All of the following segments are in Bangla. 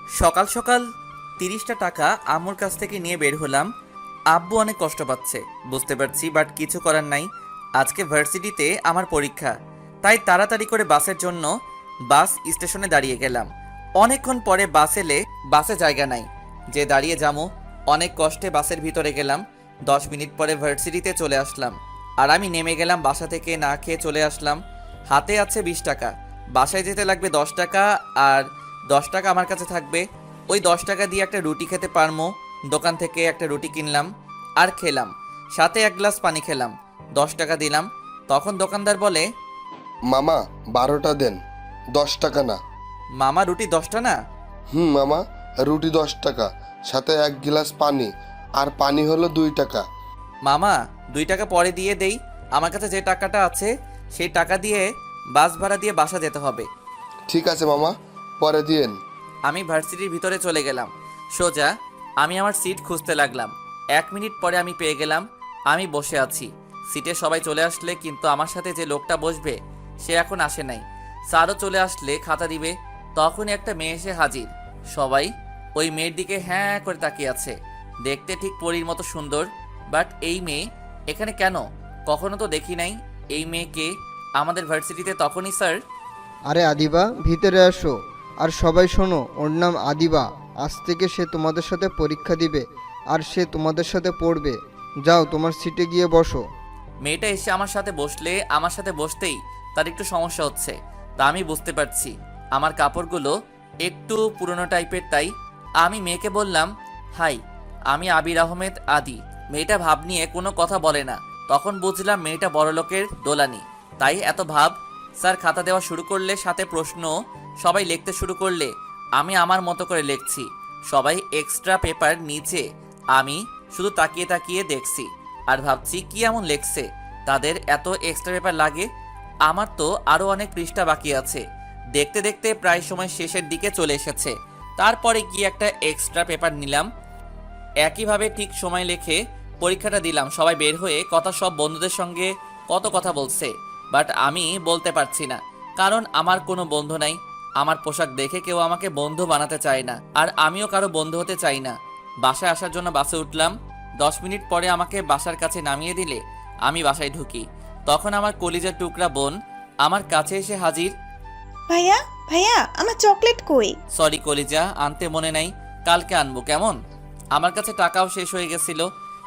সকাল সকাল 30টা টাকা আম্মুর কাছ থেকে নিয়ে বের হলাম। আব্বু অনেক কষ্ট পাচ্ছে বুঝতে পারছি, বাট কিছু করার নাই। আজকে ভার্সিটিতে আমার পরীক্ষা, তাই তাড়াতাড়ি করে বাসের জন্য বাস স্টেশনে দাঁড়িয়ে গেলাম। অনেকক্ষণ পরে বাস এলে বাসে জায়গা নাই, যে দাঁড়িয়ে যামু। অনেক কষ্টে বাসের ভিতরে গেলাম। 10 মিনিট পরে ভার্সিটিতে চলে আসলাম। আর আমি নেমে গেলাম, বাসা থেকে না খেয়ে চলে আসলাম। হাতে আছে 20 টাকা, বাসায় যেতে লাগবে 10 টাকা, আর 10 টাকা আমার কাছে থাকবে। ওই 10 টাকা দিয়ে একটা রুটি খেতে পারমো। দোকান থেকে একটা রুটি কিনলাম আর খেলাম, সাথে 1 গ্লাস পানি খেলাম। 10 টাকা দিলাম। তখন দোকানদার বলে, মামা 12টা দেন, 10 টাকা না। মামা রুটি 10টা না? মামা, রুটি 10 টাকা, সাথে 1 গ্লাস পানি, আর পানি হলো 2 টাকা। মামা 2 টাকা পরে দিয়ে দেই, আমার কাছে যে টাকাটা আছে সেই টাকা দিয়ে বাস ভাড়া দিয়ে বাসা যেতে হবে। ঠিক আছে মামা, পরে দিয়েন। আমি ভার্সিটির ভিতরে চলে গেলাম। সোজা আমি আমার সিট খুঁজতে লাগলাম। 1 মিনিট পরে আমি পেয়ে গেলাম। আমি বসে আছি সিটে। সবাই চলে আসলে, কিন্তু আমার সাথে যে লোকটা বসবে সে এখন আসে নাই। স্যারও চলে আসলে খাতা দিবে, তখনই একটা মেয়ে এসে হাজির। সবাই ওই মেয়ের দিকে হ্যাঁ করে তাকিয়ে আছে। দেখতে ঠিক পরীর মতো সুন্দর, বাট এই মেয়ে এখানে কেন? কখনো তো দেখি নাই এই মেয়েকে আমাদের ভার্সিটিতে। তখনই স্যার, আরে আদিবা, ভিতরে আসো। আর সবাই শোনো, ওর নাম আদিবা। আজ থেকে সে তোমাদের সাথে পরীক্ষা দিবে আর সে তোমাদের সাথে পড়বে। যাও, তোমার সিটে গিয়ে বসো। মেয়েটা এসে আমার সাথে বসলে, আমার সাথে বসতেই তার একটু সমস্যা হচ্ছে, তা আমি বুঝতে পারছি। আমার কাপড়গুলো একটু পুরনো টাইপের, তাই আমি মেয়েকে বললাম, হাই, আমি আবির আহমেদ আদি। মেয়েটা ভাব নিয়ে কোনো কথা বলে না। তখন বুঝলাম মেয়েটা বড়লোকের দোলানি, তাই এত ভাব। স্যার খাতা দেওয়া শুরু করলে, সাথে প্রশ্ন। সবাই লিখতে শুরু করলে, আমি আমার মতো করে লিখছি। সবাই এক্সট্রা পেপার নিচে, আমি শুধু তাকিয়ে তাকিয়ে দেখছি আর ভাবছি কি এমন লেখছে তাদের এত এক্সট্রা পেপার লাগে। আমার তো আরও অনেক পৃষ্ঠা বাকি আছে। দেখতে দেখতে প্রায় সময় শেষের দিকে চলে এসেছে। তারপরে গিয়ে একটা এক্সট্রা পেপার নিলাম। একইভাবে ঠিক সময় লিখে পরীক্ষাটা দিলাম। সবাই বের হয়ে সব বন্ধুদের সঙ্গে কত কথা বলছে, বাট আমি বলতে পারছি না, কারণ আমার কোনো বন্ধু নাই। আমার পোশাক দেখে কেউ আমাকে বন্ধু বানাতে চায় না, আর আমিও কারো বন্ধু হতে চাই না। বাসায় আসার জন্য বাসে উঠলাম। 10 মিনিট পরে আমাকে বাসার কাছে নামিয়ে দিলে আমি বাসায় ঢুকি। তখন আমার কলিজার টুকরা বোন আমার কাছে এসে হাজির। ভাইয়া, ভাইয়া, আমার চকলেট কই? সরি কলিজা, আনতে মনে নাই, কালকে আনবো কেমন? আমার কাছে টাকাও শেষ হয়ে গেছিল,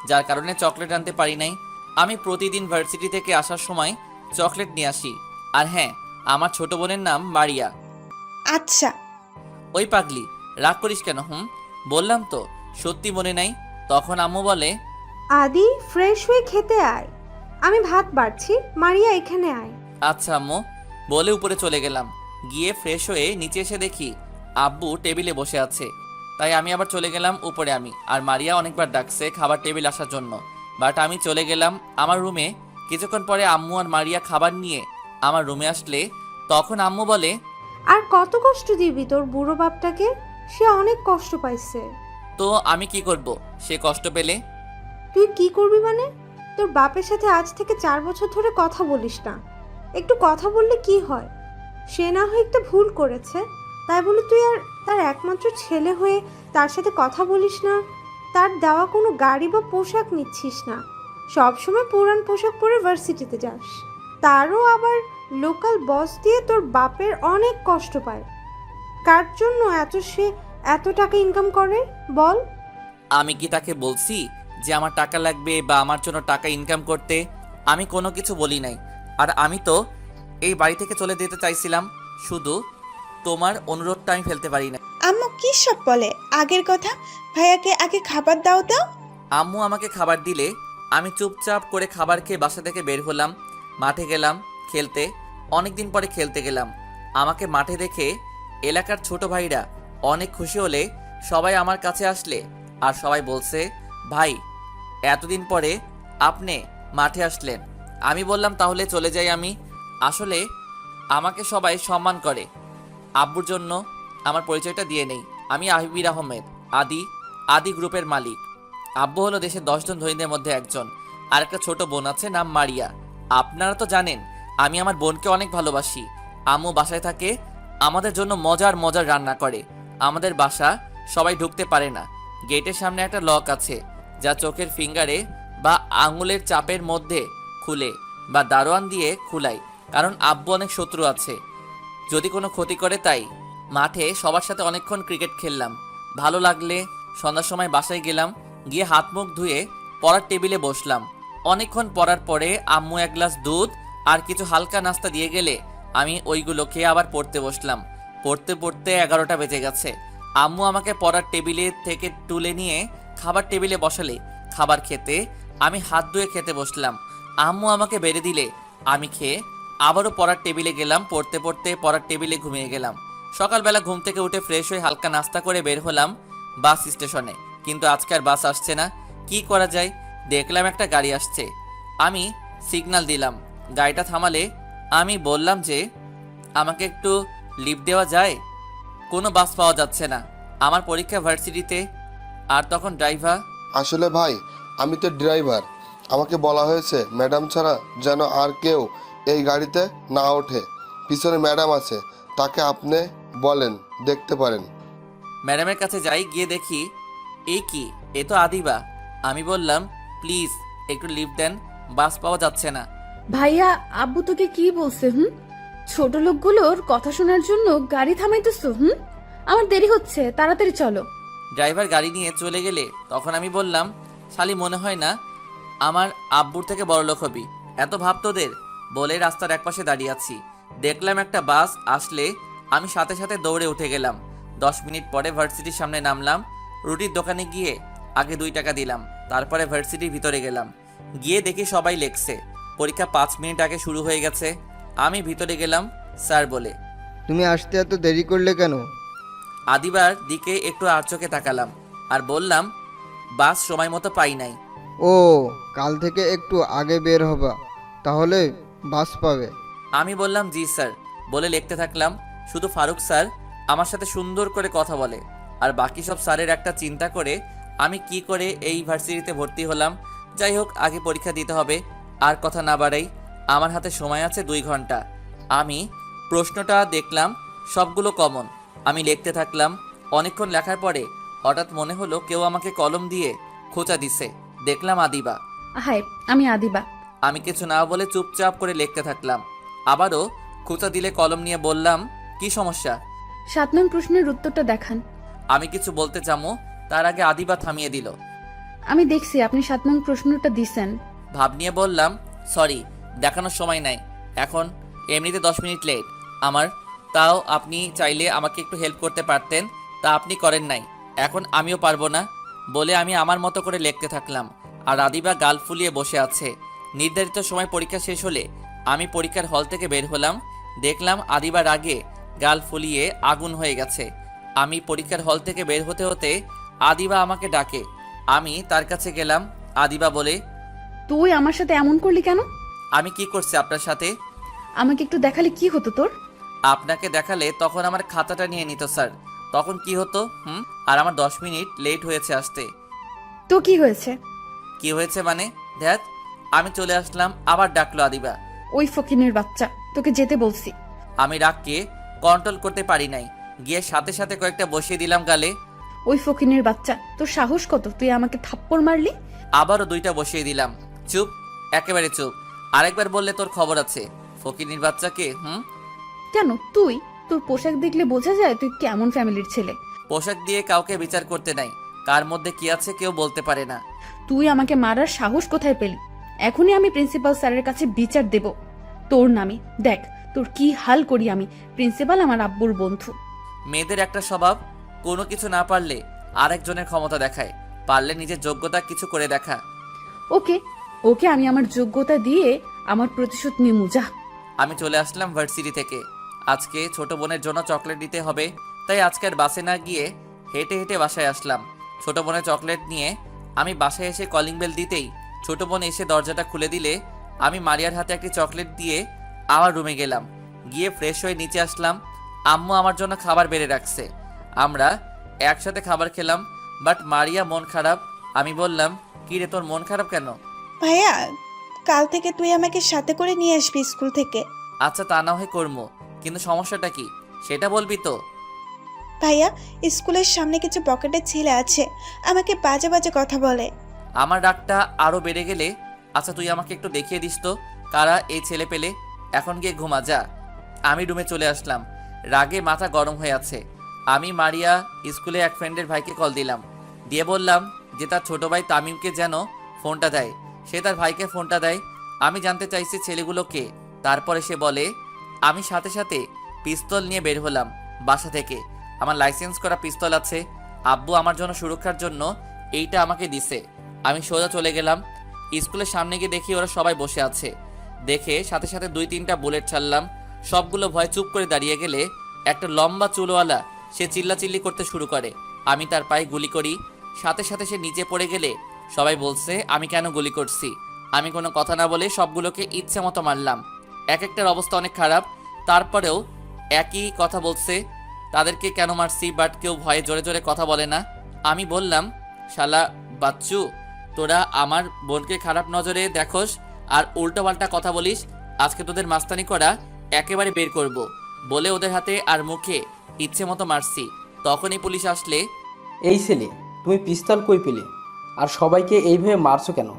যার কারণে চকলেট আনতে পারি নাই। আমি প্রতিদিন ভার্সিটি থেকে আসার সময় চকলেট নিয়ে আসি। আর হ্যাঁ, আমার ছোট বোনের নাম মারিয়া। আচ্ছা। ওই পাগলি, রাগ করিস কেন? বললাম তো সত্যি মনে নাই। তখন আম্মু বলে, আদি, ফ্রেশ হয়ে খেতে আয়। আমি ভাত বাড়ছি, মারিয়া এখানে আয়। আচ্ছা আম্মু, বলে উপরে চলে গেলাম। গিয়ে ফ্রেশ হয়ে নিচে এসে দেখি আব্বু টেবিলে বসে আছে। তাই আমি আবার চলে গেলাম উপরে। আমি আর মারিয়া অনেকবার ডাকছে খাবার টেবিল আসার জন্য, বাট আমি চলে গেলাম আমার রুমে। কিছুক্ষণ পরে আম্মু আর মারিয়া খাবার নিয়ে আমার রুমে আসলে, তখন আম্মু বলে, আর কত কষ্ট দিবি তোর বুড়ো বাপটাকে? সে অনেক কষ্ট পাইছে। তো আমি কি করব সে কষ্ট পেলে? তুই কি করবি মানে? তোর বাপের সাথে আজ থেকে 4 বছর ধরে কথা বলিস না। একটু কথা বললে কি হয়? সে না হয় একটা ভুল করেছে, তাই বলে তুই আর তার একমাত্র ছেলে হয়ে তার সাথে কথা বলিস না, তার দেওয়া কোনো গাড়ি বা পোশাক নিচ্ছিস না, সবসময় পুরান পোশাক পরে ভার্সিটিতে যাস, তারও আবার লোকাল বস দিয়ে তোর বাপের অনেক কষ্ট পায়। কার জন্য সে এত টাকা ইনকাম করে বল? আমি কি তাকে বলছি যে আমার টাকা লাগবে বা আমার জন্য টাকা ইনকাম করতে? আমি কোনো কিছু বলি নাই। আর আমি তো এই বাড়ি থেকে চলে যেতে চাইছিলাম, শুধু তোমার অনুরোধটা আমি ফেলতে পারি না। আম্মু কি সব বলে? আগের কথা। ভাইয়াকে আগে খাবার দাও দাও। আম্মু আমাকে খাবার দিলে আমি চুপচাপ করে খাবার খেয়ে বাসা থেকে বের হলাম। মাঠে গেলাম খেলতে। অনেকদিন পরে খেলতে গেলাম। আমাকে মাঠে দেখে এলাকার ছোট ভাইরা অনেক খুশি হলে সবাই আমার কাছে আসলে, আর সবাই বলছে, ভাই, এতদিন পরে আপনি মাঠে আসলেন। আমি বললাম তাহলে চলে যাই আমি। আসলে আমাকে সবাই সম্মান করে। আব্বুর জন্য আমার পরিচয়টা দিয়ে নেই, আমি আবির আহমেদ আদি, আদি গ্রুপের মালিক। আব্বু হলো দেশের 10 জন ধনীদের মধ্যে একজন। আর একটা ছোট বোন আছে, নাম মারিয়া। আপনারা তো জানেন আমি আমার বোনকে অনেক ভালোবাসি। আম্মু বাসায় থাকে, আমাদের জন্য মজার মজার রান্না করে। আমাদের বাসা সবাই ঢুকতে পারে না। গেটের সামনে একটা লক আছে, যা চোখের ফিঙ্গারে বা আঙুলের চাপের মধ্যে খুলে বা দারোয়ান দিয়ে খুলাই, কারণ আব্বু অনেক শত্রু আছে যদি কোনো ক্ষতি করে। তাই মাঠে সবার সাথে অনেকক্ষণ ক্রিকেট খেললাম। ভালো লাগলে সন্ধ্যার সময় বাসায় গেলাম, গিয়ে হাত মুখ ধুয়ে পড়ার টেবিলে বসলাম। অনেকক্ষণ পড়ার পরে আম্মু এক গ্লাস দুধ আর কিছু হালকা নাস্তা দিয়ে গেলে আমি ওইগুলো খেয়ে আবার পড়তে বসলাম। পড়তে পড়তে 11টা বেজে গেছে। আম্মু আমাকে পড়ার টেবিলে থেকে তুলে নিয়ে খাবার টেবিলে বসালে খাবার খেতে আমি হাত ধুয়ে খেতে বসলাম। আম্মু আমাকে বেড়ে দিলে আমি খেয়ে আবারও পড়ার টেবিলে গেলাম। পড়তে পড়তে পড়ার টেবিলে ঘুমিয়ে গেলাম। সকালবেলা ঘুম থেকে উঠে ফ্রেশ হয়ে হালকা নাস্তা করে বের হলাম বাস স্টেশনে, কিন্তু আজকে আর বাস আসছে না। কি করা যায়? দেখলাম একটা গাড়ি আসছে, আমি সিগন্যাল দিলাম। গাড়িটা থামালে আমি বললাম যে আমাকে একটু লিফট দেওয়া যায়? কোনো বাস পাওয়া যাচ্ছে না, আমার পরীক্ষা ভার্সিটিতে। আর তখন ড্রাইভার, আসলে ভাই আমি তো ড্রাইভার, আমাকে বলা হয়েছে ম্যাডাম ছাড়া যেন আর কেউ এই গাড়িতে না ওঠে। পিছনে ম্যাডাম আছে, তাকে আপনি বলেন দেখতে পারেন। ম্যাডামের কাছে যাই, গিয়ে দেখি এই কি, এ তো আদিবা। আমি বললাম প্লিজ একটু লিফট দেন, বাস পাওয়া যাচ্ছে না। ভাইয়া, আব্বু তোকে কি বলছে? ছোট লোকগুলোর কথা শোনার জন্য গাড়ি থামাইতেছো? আমার দেরি হচ্ছে, তাড়াতাড়ি চলো। ড্রাইভার গাড়ি নিয়ে চলে গেলে তখন আমি বললাম, শালি মনে হয় না আমার আব্বুর থেকে বড়লোক হবি, এত ভাব তোদের। বলে রাস্তার একপাশে দাঁড়িয়ে আছি। দেখলাম একটা বাস আসলে আমি সাথে সাথে দৌড়ে উঠে গেলাম। 10 মিনিট পরে ভার্সিটির সামনে নামলাম। রুটির দোকানে গিয়ে আগে 2 টাকা দিলাম, তারপরে ভার্সিটির ভিতরে গেলাম। গিয়ে দেখি সবাই লেখছে। পরীক্ষা 5 মিনিট আগে শুরু হয়ে গেছে। আমি ভিতরে গেলাম। স্যার বলে, তুমি আসতে এত দেরি করলে কেন? আদিবার দিকে একটু আর চোখে তাকালাম আর বললাম, বাস সময় মতো পাই নাই। ও, কাল থেকে একটু আগে বের হবা, তাহলে বাস পাবে। আমি বললাম জি স্যার বলে লিখতে থাকলাম। শুধু ফারুক স্যার আমার সাথে সুন্দর করে কথা বলে, আর বাকি সব স্যারের একটা চিন্তা করে আমি কি করে এই ভার্সিটিতে ভর্তি হলাম। যাই হোক, আগে পরীক্ষা দিতে হবে। আর কথা না বাড়াই, আমার হাতে সময় আছে 2 ঘন্টা। আমি প্রশ্নটা দেখলাম, সবগুলো কমন। আমি লিখতে থাকলাম। অনেকক্ষণ লেখার পরে হঠাৎ মনে হলো কেউ আমাকে কলম দিয়ে খোঁচা দিছে। দেখলাম আদিবা। হাই, আমি আদিবা। আমি কিছু না বলে চুপচাপ করে লিখতে থাকলাম। আবারও খোঁচা দিলে কলম নিয়ে বললাম, কি সমস্যা? 7 নং প্রশ্নের উত্তরটা দেখান। আমি কিছু বলতে চামো, তার আগে আদিবা থামিয়ে দিল। আমি দেখছি আপনি 7 নং প্রশ্নটা দিছেন। ভাব নিয়ে বললাম, সরি, দেখানোর সময় নাই এখন, এমনিতে 10 মিনিট লেট আমার। তাও আপনি চাইলে আমাকে একটু হেল্প করতে পারতেন, তা আপনি করেন নাই। এখন আমিও পারবো না বলে আমি আমার মতো করে লিখতে থাকলাম। আর আদিবা গাল ফুলিয়ে বসে আছে। নির্ধারিত সময় পরীক্ষা শেষ হলে আমি পরীক্ষার হল থেকে বের হলাম। দেখলাম আদিবার আগে গাল ফুলিয়ে আগুন হয়ে গেছে। আমি পরীক্ষার হল থেকে বের হতে হতে আদিবা আমাকে ডাকে। আমি তার কাছে গেলাম। আদিবা বলে, তুই আমার সাথে এমন করলি কেন? আমি কি করছি আপনার সাথে? আমাকে একটু দেখালে কি হতো তোর? আপনাকে দেখালে তখন আমার খাতাটা নিয়ে নিত স্যার, তখন কি হতো? আর আমার 10 মিনিট লেট হয়েছে আসতে। তো কি হয়েছে? কি হয়েছে মানে? ধ্যাত, আমি চলে আসলাম। আবার ডাকলো আদিবা। ওই ফকিনের বাচ্চা, তোকে যেতে বলছি। আমি রাগকে কন্ট্রোল করতে পারি নাই, গিয়ে সাথে সাথে কয়েকটা বসিয়ে দিলাম গালে। ওই ফকিনের বাচ্চা, তোর সাহস কত তুই আমাকে থাপ্পড় মারলি? আবারও 2টা বসিয়ে দিলাম। চুপ, একেবারে চুপ। আরেকবার বললে তোর খবর আছে। ফকিনীর বাচ্চাকে কেন? তুই, তোর পোশাক দেখলে বোঝা যায় তুই কেমন ফ্যামিলির ছেলে। পোশাক দিয়ে কাউকে বিচার করতে নাই, কার মধ্যে কি আছে কেউ বলতে পারে না। তুই আমাকে মারার সাহস কোথায় পেলি? এখনই আমি প্রিন্সিপাল স্যারের কাছে বিচার দেব তোর নামে। দেখ তোর কি হাল করি আমি। প্রিন্সিপাল আমার আব্বুর বন্ধু। মেয়েদের একটা স্বভাব, কোনো কিছু না পারলে আরেকজনের ক্ষমতা দেখায়, পারলে নিজের যোগ্যতা কিছু করে দেখা। ওকে ওকে, আমি আমার যোগ্যতা দিয়ে আমার প্রতিশোধ নিমু, যা। আমি চলে আসলাম ভার্সিটি থেকে। আজকে ছোট বোনের জন্য চকলেট দিতে হবে, তাই আজকের বাসে না গিয়ে হেঁটে হেঁটে বাসায় আসলাম। ছোট বোনের চকলেট নিয়ে আমি বাসায় এসে কলিং বেল দিতেই ছোট বোন এসে দরজাটা খুলে দিলে আমি মারিয়ার হাতে একটি চকলেট দিয়ে আমার রুমে গেলাম। গিয়ে ফ্রেশ হয়ে নিচে আসলাম। আম্মু আমার জন্য খাবার বেড়ে রাখছে, আমরা একসাথে খাবার খেলাম। বাট মারিয়া মন খারাপ। আমি বললাম, কি রে, তোর মন খারাপ কেন? ভাইয়া, কাল থেকে তুই আমাকে সাথে করে নিয়ে আসবি স্কুল থেকে। আচ্ছা, তা না হয় করবো, কিন্তু সমস্যাটা কি সেটা বলবি তো? ভাইয়া স্কুলের সামনে কিছু পকেটের ছেলে আছে, আমাকে বাজে বাজে কথা বলে। আমার রাগটা আরও বেড়ে গেলে, আচ্ছা তুই আমাকে একটু দেখিয়ে দিস তো কারা এই ছেলে পেলে। এখন গিয়ে ঘুমা যা। আমি রুমে চলে আসলাম, রাগে মাথা গরম হয়ে আছে। আমি মারিয়া স্কুলে এক ফ্রেন্ডের ভাইকে কল দিলাম, দিয়ে বললাম যে তার ছোট ভাই তামিমকে যেন ফোনটা দেয়। সে তার ভাইকে ফোনটা দেয়। আমি জানতে চাইছি ছেলেগুলো কে। তারপরে সে বলে, আমি সাথে সাথে পিস্তল নিয়ে বের হলাম বাসা থেকে। আমার লাইসেন্স করা পিস্তল আছে, আব্বু আমার জন্য সুরক্ষার জন্য এইটা আমাকে দিছে। আমি সোজা চলে গেলাম স্কুলের সামনে গিয়ে দেখি ওরা সবাই বসে আছে। দেখে সাথে সাথে 2-3টা বুলেট ছাড়লাম। সবগুলো ভয় চুপ করে দাঁড়িয়ে গেলে একটা লম্বা চুলওয়ালা সে চিল্লাচিল্লি করতে শুরু করে। আমি তার পায়ে গুলি করি, সাথে সাথে সে নিচে পড়ে গেলে সবাই বলছে আমি কেন গুলি করছি। আমি কোনো কথা না বলে সবগুলোকে ইচ্ছে মতো মারলাম। এক একটার অবস্থা অনেক খারাপ, তারপরেও একই কথা বলছে তাদেরকে কেন মারছি, বাট কেউ ভয়ে জোরে জোরে কথা বলে না। আমি বললাম, শালা বাচ্চু, তোরা আমার বোনকে খারাপ নজরে দেখোস আর উল্টোপাল্টা কথা বলিস, আজকে তোদের মাস্তানি করা একেবারে বের করব। বলে ওদের হাতে আর মুখে ইচ্ছে মতো মারছি। তখনই পুলিশ আসলে, এই ছেলে, তুমি পিস্তল কই পেলে আর সবাইকে এইভাবে মারছো কেন?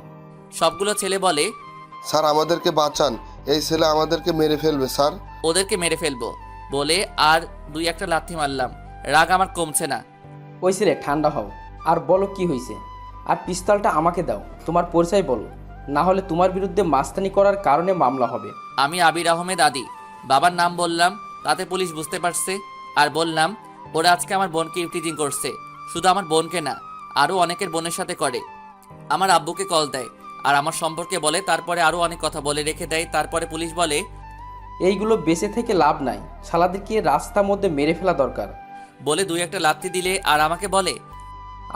সবগুলো ছেলে বলে, স্যার আমাদেরকে বাঁচান, এই ছেলে আমাদেরকে মেরে ফেলবে স্যার। ওদেরকে মেরে ফেলবো বলে আর 2-1টা লাথি মারলাম। রাগ আমার কমছে না। ওই ছেলে, ঠান্ডা হও আর বলো কি হয়েছে। আর পিস্তলটা আমাকে দাও, তোমার পরিচয় বলো, না হলে তোমার বিরুদ্ধে মাস্তানি করার কারণে মামলা হবে। আমি আবির আহমেদ আদি। বাবার নাম বললাম, তাতে পুলিশ বুঝতে পারছে। আর বললাম, ওরা আজকে আমার বোনকে ইফটিজিং করছে। শুধু আমার বোনকে না, আরও অনেকের বোনের সাথে করে। আমার আব্বুকে কল দেয় আর আমার সম্পর্কে বলে, তারপরে আরও অনেক কথা বলে রেখে দেয়। তারপরে পুলিশ বলে, এইগুলো বেঁচে থেকে লাভ নাই, শালাদেরকে রাস্তার মধ্যে মেরে ফেলা দরকার। বলে 2-1টা লাথি দিলে আর আমাকে বলে,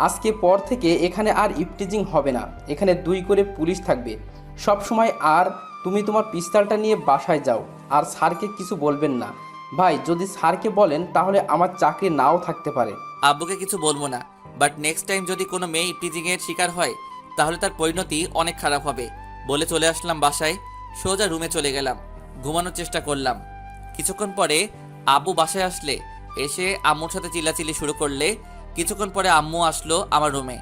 আজকে পর থেকে এখানে আর ইফটিজিং হবে না, এখানে 2 করে পুলিশ থাকবে সব সময়। আর তুমি তোমার পিস্তলটা নিয়ে বাসায় যাও আর স্যারকে কিছু বলবেন না। ভাই, যদি স্যারকে বলেন তাহলে আমার চাকরি নাও থাকতে পারে। আব্বুকে কিছু বলবো না, বাট নেক্সট টাইম যদি কোনো মেয়ে ইফটিজিংয়ের শিকার হয় তাহলে তার পরিণতি অনেক খারাপ হবে। বলে চলে আসলাম বাসায়। সোজা রুমে চলে গেলাম, ঘুমানোর চেষ্টা করলাম। কিছুক্ষণ পরে আব্বু বাসায় আসলে এসে আম্মুর সাথে চিল্লাচিল্লি শুরু করলে। কিছুক্ষণ পরে আম্মু আসলো আমার রুমে।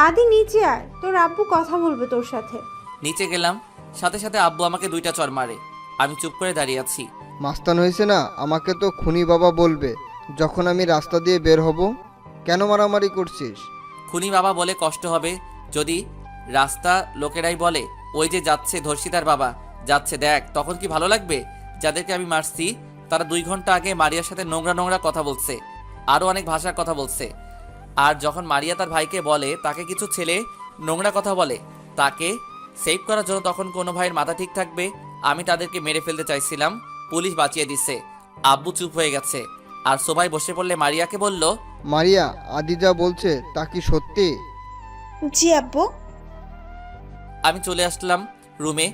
আদি নিচে আয়, তোর আব্বু কথা বলবে তোর সাথে। নিচে গেলাম, সাথে সাথে আব্বু আমাকে 2টা চর মারে। আমি চুপ করে দাঁড়িয়ে আছি। মাস্তান হয়েছে না, আমাকে তো খুনি বাবা বলবে যখন আমি রাস্তা দিয়ে বের হব। কেন মারামারি করছিস? খুনি বাবা বলে কষ্ট হবে যদি। রাস্তা লোকেরাই বলে, ওই যে যাচ্ছে ধর্ষিতার বাবা যাচ্ছে দেখ, তখন কি ভালো লাগবে? যাদেরকে আমি মারছি তারা 2 ঘন্টা আগে মারিয়ার সাথে নোংরা নোংরা কথা বলছে, আরও অনেক ভাষার কথা বলছে। আর যখন মারিয়া তার ভাইকে বলে তাকে কিছু ছেলে নোংরা কথা বলে, তাকে সেভ করার জন্য তখন কোনো ভাইয়ের মাথা ঠিক থাকবে? আমি তাদেরকে মেরে ফেলতে চাইছিলাম, পুলিশ বাঁচিয়ে দিচ্ছে। আব্বু চুপ হয়ে গেছে আর সবাই বসে পড়লে মারিয়াকে বলল, মারিয়া, আদি যা বলছে তা কি সত্যি? জি আব্বু। আমি চলে আসলাম রুমে,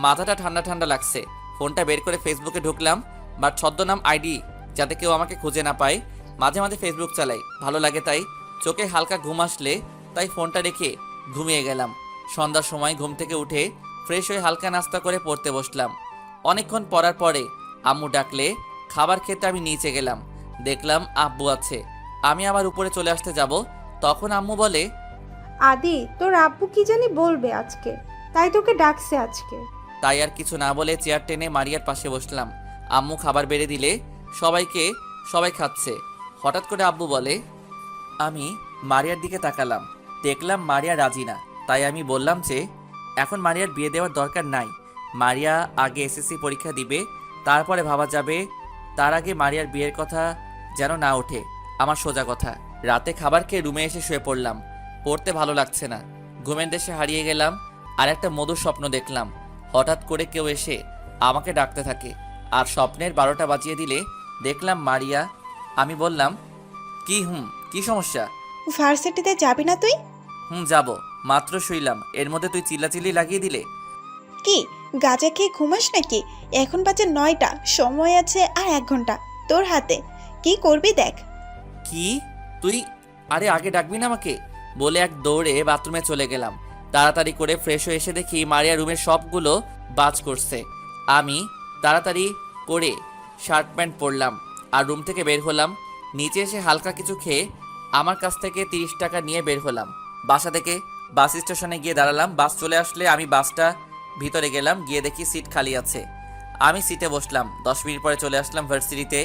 মাথাটা ঠান্ডা ঠান্ডা লাগছে। ফোনটা বের করে ফেসবুকে ঢুকলাম, বাট ছদ্মনাম আইডি যাতে কেউ আমাকে খুঁজে না পায়। মাঝে মাঝে ফেসবুক চালাই, ভালো লাগে তাই। চোখে হালকা ঘুম আসলে তাই ফোনটা রেখে ঘুমিয়ে গেলাম। সন্ধ্যার সময় ঘুম থেকে উঠে ফ্রেশ হয়ে হালকা নাস্তা করে পড়তে বসলাম। অনেকক্ষণ পড়ার পরে আম্মু ডাকলে খাবার খেতে আমি নিচে গেলাম। দেখলাম আব্বু আছে। আমি আবার উপরে চলে আসতে যাব, তখন আম্মু বলে, আদি, তোর আব্বু কি জানি বলবে আজকে, তাই তোকে ডাকছে আজকে। তাই আর কিছু না বলে চেয়ার টেনে মারিয়ার পাশে বসলাম। আম্মু খাবার বেড়ে দিলে সবাই খাচ্ছে। হঠাৎ করে আব্বু বলে, আমি মারিয়ার দিকে তাকালাম, দেখলাম মারিয়া রাজি না। তাই আমি বললাম যে এখন মারিয়ার বিয়ে দেওয়ার দরকার নাই, মারিয়া আগে এসএসসি পরীক্ষা দিবে, তারপরে ভাবা যাবে। তার আগে মারিয়ার বিয়ের কথা যেন না ওঠে। আমার সোজা কথা। রাতে খাবার খেয়ে রুমে এসে শুয়ে পড়লাম। পড়তে ভালো লাগছে না, ঘুমের দেশে হারিয়ে গেলাম। আর একটা মধুর স্বপ্ন দেখলাম। হঠাৎ করে কেউ এসে আমাকে ডাকতে থাকে আর স্বপ্নের 12টা বাজিয়ে দিলে দেখলাম মারিয়া। আমি বললাম, কি সমস্যা? ভার্সিটিতে যাবি না তুই? যাব, মাত্র শুইলাম, এর মধ্যে তুই চিল্লাচিল্লি লাগিয়ে দিলে। কি গাঁজা খেয়ে ঘুমাস নাকি? এখন বাজে 9টা, সময় আছে আর 1 ঘন্টা তোর হাতে। কি করবি দেখ। কি তুই? আরে আগে ডাকবি না আমাকে? বলে এক দৌড়ে বাথরুমে চলে গেলাম। তাড়াতাড়ি করে ফ্রেশ হয়ে এসে দেখি মারিয়া রুমের সবগুলো বাজ করছে। আমি তাড়াতাড়ি করে শার্ট প্যান্ট পরলাম আর রুম থেকে বের হলাম। নিচে এসে হালকা কিছু খেয়ে আমার কাছ থেকে 30 টাকা নিয়ে বের হলাম। বাসা থেকে বাস স্টেশনে গিয়ে দাঁড়ালাম। বাস চলে আসলে আমি বাসটা ভিতরে গেলাম, গিয়ে দেখি সিট খালি আছে। আমি সিটে বসলাম। 10 মিনিট পরে চলে আসলাম ভার্সিটিতে।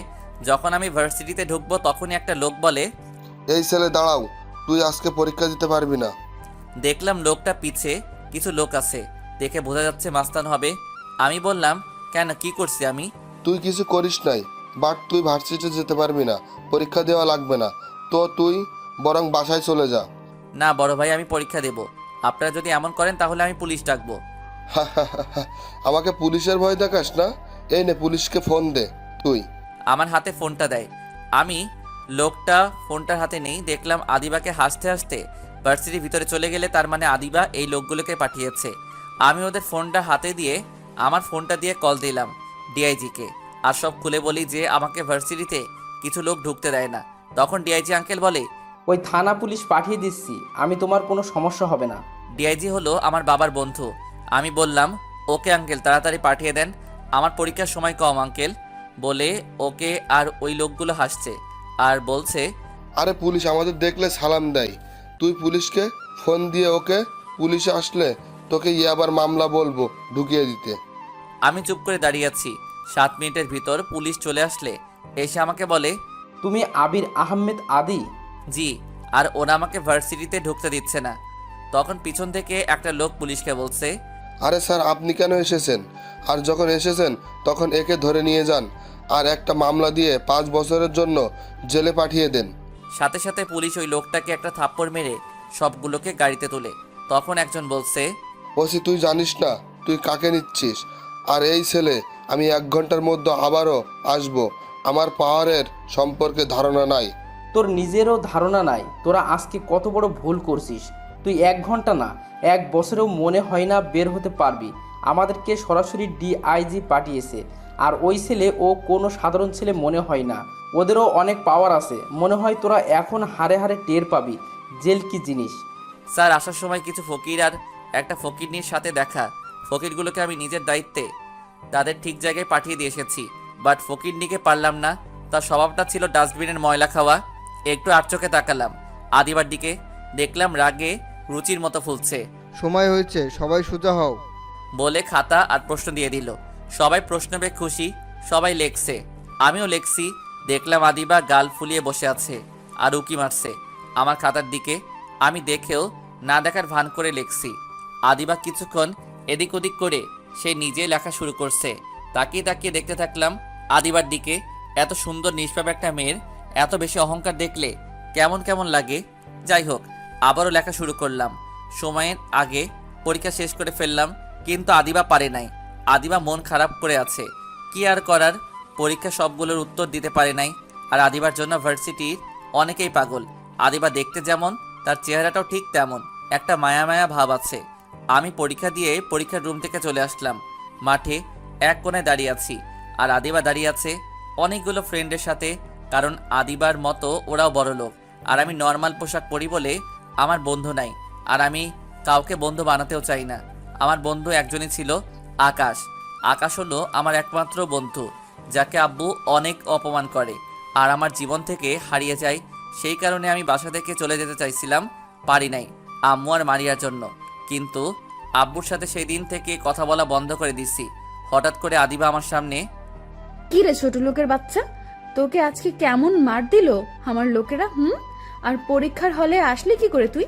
যখন আমি ভার্সিটিতে ঢুকবো তখনই একটা লোক বলে, এই ছেলে দাঁড়াও, তুই আজকে পরীক্ষা দিতে পারবি না। দেখলাম লোকটা পিছে কিছু লোক আছে, দেখে বোঝা যাচ্ছে মাস্তান হবে। আমি বললাম, কেন, কি করছি আমি? তুই কিছু করিস নাই, বাট তুই ভার্সিটিতে যেতে পারবি না, পরীক্ষা দেওয়া লাগবে না তো তুই বরং বাসায় চলে যা। না বড় ভাই, আমি পরীক্ষা দেব। আপনারা যদি এমন করেন তাহলে আমি পুলিশ ডাকবো। আমাকে পুলিশের ভয় দেখাস না? এই নে, পুলিশকে ফোন দে তুই। আমার হাতে ফোনটা দেয়। আমি লোকটা ফোনটার হাতে নেই, দেখলাম আদিবাকে হাসতে হাসতে ভার্সিটির ভিতরে চলে গেলে তার মানে আদিবা এই লোকগুলোকে পাঠিয়েছে। আমি ওদের ফোনটা হাতে দিয়ে আমার ফোনটা দিয়ে কল দিলাম ডিআইজিকে, আর সব খুলে বলি যে আমাকে ভার্সিটিতে কিছু লোক ঢুকতে দেয় না। তখন ডিআইজি আঙ্কেল বলে, ওই থানা পুলিশ পাঠিয়ে দিচ্ছি, আমি তোমার কোনো সমস্যা হবে না। ডিআইজি হলো আমার বাবার বন্ধু। আমি বললাম, ওকে আঙ্কেল, তাড়াতাড়ি পাঠিয়ে দেন, আমার পরীক্ষার সময় কম আঙ্কেল বলে ওকে। আর ওই লোকগুলো হাসছে আর বলছে, আরে পুলিশ আমাদের দেখলে সালাম দেয়, তুই পুলিশকে ফোন দিয়ে ওকে, পুলিশে আসলে তোকে আবার মামলা বলবো ঢুকিয়ে দিতে। আমি চুপ করে দাঁড়িয়ে আছি। 7 মিনিটের ভিতর পুলিশ চলে আসলে এসে আমাকে বলে, তুমি আবির আহমেদ আদি? জি। আর ওরা আমাকে ভার্সিটিতে ঢুকতে দিচ্ছে না। তখন পিছন থেকে একটা লোক পুলিশকে বলছে, আরে স্যার, আপনি কেন এসেছেন? আর যখন এসেছেন তখন একে ধরে নিয়ে যান আর একটা মামলা দিয়ে 5 বছরের জন্য জেলে পাঠিয়ে দেন। সাথে সাথে পুলিশ ওই লোকটাকে একটা থাপ্পড় মেরে সবগুলোকে গাড়িতে তোলে। তখন একজন বলছে, ওসি, তুই জানিস না তুই কাকে নিচ্ছিস? আর এই ছেলে, আমি 1 ঘন্টার মধ্যে আবারও আসবো, আমার পাওয়ারের সম্পর্কে ধারণা নাই। তোর নিজেরও ধারণা নাই তোরা আজকে কত বড় ভুল করছিস। তুই 1 ঘন্টা না, 1 বছরেও মনে হয় না বের হতে পারবি। আমাদেরকে সরাসরি ডিআইজি পাঠিয়েছে। আর ওই ছেলে ও কোনো সাধারণ ছেলে মনে হয় না, ওদেরও অনেক পাওয়ার আছে। মনে হয় তোরা এখন হারে হারে টের পাবি জেল কি জিনিস। স্যার, আসার সময় কিছু ফকির আর একটা ফকিরনির সাথে দেখা। ফকিরগুলোকে আমি নিজের দায়িত্বে তাদের ঠিক জায়গায় পাঠিয়ে দিয়ে এসেছি, বাট ফকিরনিকে পারলাম না। তার স্বভাবটা ছিল ডাস্টবিনের ময়লা খাওয়া। একটু আর চোখে তাকালাম আদিবার দিকে, দেখলাম রাগে রুচির মতো ফুলছে। সময় হয়েছে, সবাই সোজা হও। বলে খাতা আর প্রশ্ন দিয়ে দিল। সবাই প্রশ্ন পেয়ে খুশি, সবাই লেখছে, আমিও লেখছি। দেখলাম আদিবা গাল ফুলিয়ে বসে আছে আর উকি মারছে আমার খাতার দিকে। আমি দেখেও না দেখার ভান করে লেখছি। আদিবা কিছুক্ষণ এদিক ওদিক করে সে নিজে লেখা শুরু করছে। তাকিয়ে তাকিয়ে দেখতে থাকলাম আদিবার দিকে। এত সুন্দর নিষ্পাপ একটা মেয়ের এত বেশি অহংকার দেখলে কেমন কেমন লাগে। যাই হোক, আবারও লেখা শুরু করলাম। সময়ের আগে পরীক্ষা শেষ করে ফেললাম, কিন্তু আদিবা পারে নাই। আদিবা মন খারাপ করে আছে। কি আর করার, পরীক্ষা সবগুলোর উত্তর দিতে পারে নাই। আর আদিবার জন্য ভার্সিটির অনেকেই পাগল। আদিবা দেখতে যেমন, তার চেহারাটাও ঠিক তেমন, একটা মায়া মায়া ভাব আছে। আমি পরীক্ষা দিয়ে পরীক্ষার রুম থেকে চলে আসলাম। মাঠে এক কোণায় দাঁড়িয়ে আছি আর আদিবা দাঁড়িয়ে আছে অনেকগুলো ফ্রেন্ডের সাথে, কারণ আদিবার মতো ওরাও বড় লোক। আর আমি নর্মাল পোশাক পরি বলে আমার বন্ধু নাই, আর আমি কাউকে বন্ধু বানাতেও চাই না। আমার বন্ধু একজনই ছিল, আকাশ। আকাশ হলো আমার একমাত্র বন্ধু, যাকে আব্বু অনেক অপমান করে আর আমার জীবন থেকে হারিয়ে যায়। সেই কারণে আমি বাসা থেকে চলে যেতে চাইছিলাম, পারি নাই, আম্মু আর মারিয়ার জন্য। কিন্তু আব্বুর সাথে সেই দিন থেকে কথা বলা বন্ধ করে দিছি। হঠাৎ করে আদিবা আমার সামনে, কি রে ছোট লোকের বাচ্চা, তোকে আজকে কেমন মার দিল আমার লোকেরা? আর পরীক্ষার হলে আসলি কি করে তুই?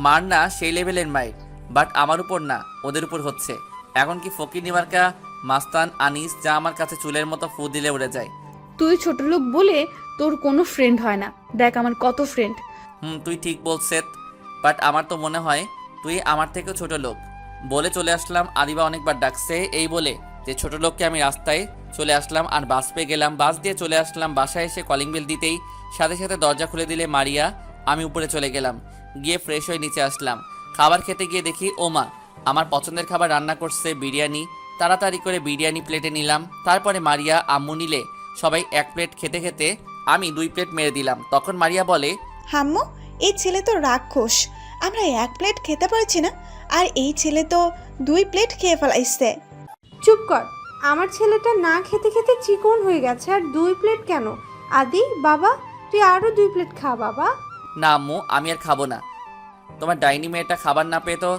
মার না সেই লেভেলের মায়ের, বাট আমার উপর না, ওদের উপর হচ্ছে। এখন কি ফকির নিমার্কা মাস্তান আনিস যা আমার কাছে চুলের মতো ফু দিলে উড়ে যায়। তুই ছোট লোক বলে তোর কোনো ফ্রেন্ড হয় না। দেখ আমার কত ফ্রেন্ড। তুই ঠিক বলছিস, বাট আমার তো মনে হয় তুই আমার থেকেও ছোট লোক। বলে চলে আসলাম। আদিবা অনেকবার ডাকছে এই বলে যে ছোট লোককে আমি রাস্তায় চলে আসলাম আর বাস পেয়ে গেলাম। বাস দিয়ে চলে আসলাম বাসায়। এসে কলিং বেল দিতেই সাথে সাথে দরজা খুলে দিলে মারিয়া। আমি উপরে চলে গেলাম, গিয়ে ফ্রেশ হয়ে নিচে আসলাম। খাবার খেতে গিয়ে দেখি ওমা আমার পছন্দের খাবার রান্না করছে, বিরিয়ানি। তাড়াতাড়ি করে বিরিয়ানি প্লেটে নিলাম। তারপরে মারিয়া আম্মু নিলে সবাই 1 প্লেট খেতে খেতে আমি 2 প্লেট মেরে দিলাম। তখন মারিয়া বলে, হাম্মু, এই ছেলে তো রাক্ষস, আমরা 1 প্লেট খেতে পারছি না আর এই ছেলে তো 2 প্লেট খেয়ে ফেলাইছে। চুপ কর, আমার ছেলেটা না খেতে খেতে চিকন হয়ে গেছে আর 2 প্লেট কেন? আদি বাবা, তুই আরও 2 প্লেট খা বাবা। না আম্মু, আমি আর খাবো না। তোমার ডাইনি মেয়েটা খাবার না পেয়ে তো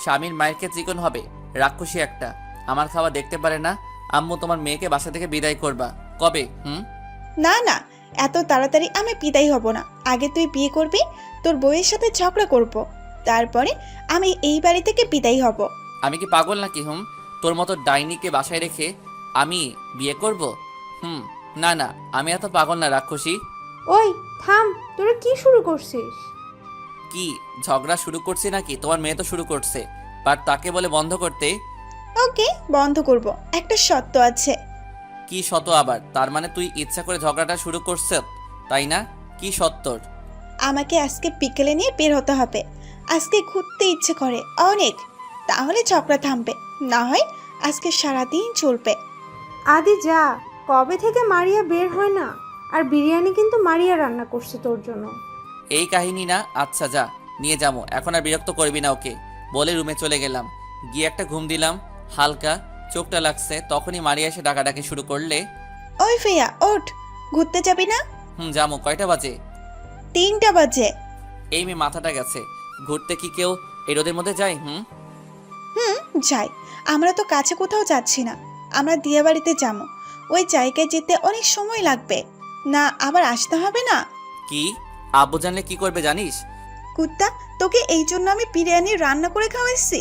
স্বামীর মায়েরকে চিকন হবে, রাক্ষসী একটা। আমার খাওয়া দেখতে পারে না। আম্মু, তোমার মেয়েকে বাসা থেকে বিদায় করবা কবে? না না, এত তাড়াতাড়ি আমি বিদায় হব না। আগে তুই বিয়ে করবি, তোর বউয়ের সাথে ঝগড়া করব, তারপরে আমি এই বাড়ি থেকে বিদায় হব। আমি কি পাগল নাকি? তোর মতো ডাইনিকে বাসায় রেখে আমি বিয়ে করব? না না, আমি এত পাগল না রাক্ষসী। ওই থাম, তোরা কি শুরু করছিস? কি ঝগড়া শুরু করছি নাকি? তোমার মেয়ে তো শুরু করছে, বাট তাকে বলে বন্ধ করতে। ওকে, বন্ধ করব, একটা শর্ত আছে। কি শত আবার? তার মানে তুই ইচ্ছা করে ঝগড়াটা শুরু করছ, তাই না? কি সত্তর? আমাকে আজকে বিকেলে নিয়ে বের হতে হবে। আজকে ঘুরতে ইচ্ছে করে অনেক, তাহলে ঝগড়া থামবে, না হয় আজকে সারাদিন চলবে। আদি যা, কবে থেকে মারিয়া বের হয় না? আর বিরিয়ানি কিন্তু মারিয়া রান্না করছে তোর জন্য। এই কাহিনী না? আচ্ছা যা, নিয়ে যাবো, এখন আর বিরক্ত করবি না ওকে, বলে রুমে চলে গেলাম। গিয়ে একটা ঘুম দিলাম, হালকা চোখটা লাগছে। তখনই মারিয়া এসে ডাকাডাকি শুরু করলে। ওই ফেয়া, ওঠ, ঘুরতে যাবি না? যাবো। কয়টা বাজে? 3টা বাজে। এই মেয়ে মাথাটা গেছে, ঘুরতে কি কেউ এই রোদের মধ্যে যায়? যাই, আমরা তো কাছে কোথাও যাচ্ছি না, আমরা দিয়া বাড়িতে যাবো। ওই জায়গায় যেতে অনেক সময় লাগবে না, আবার আসতে হবে না। কি? আব্বু জানলে কি করবে জানিস? কুত্তা, তোকে এই জন্য আমি বিরিয়ানি রান্না করে খাওয়াইছি।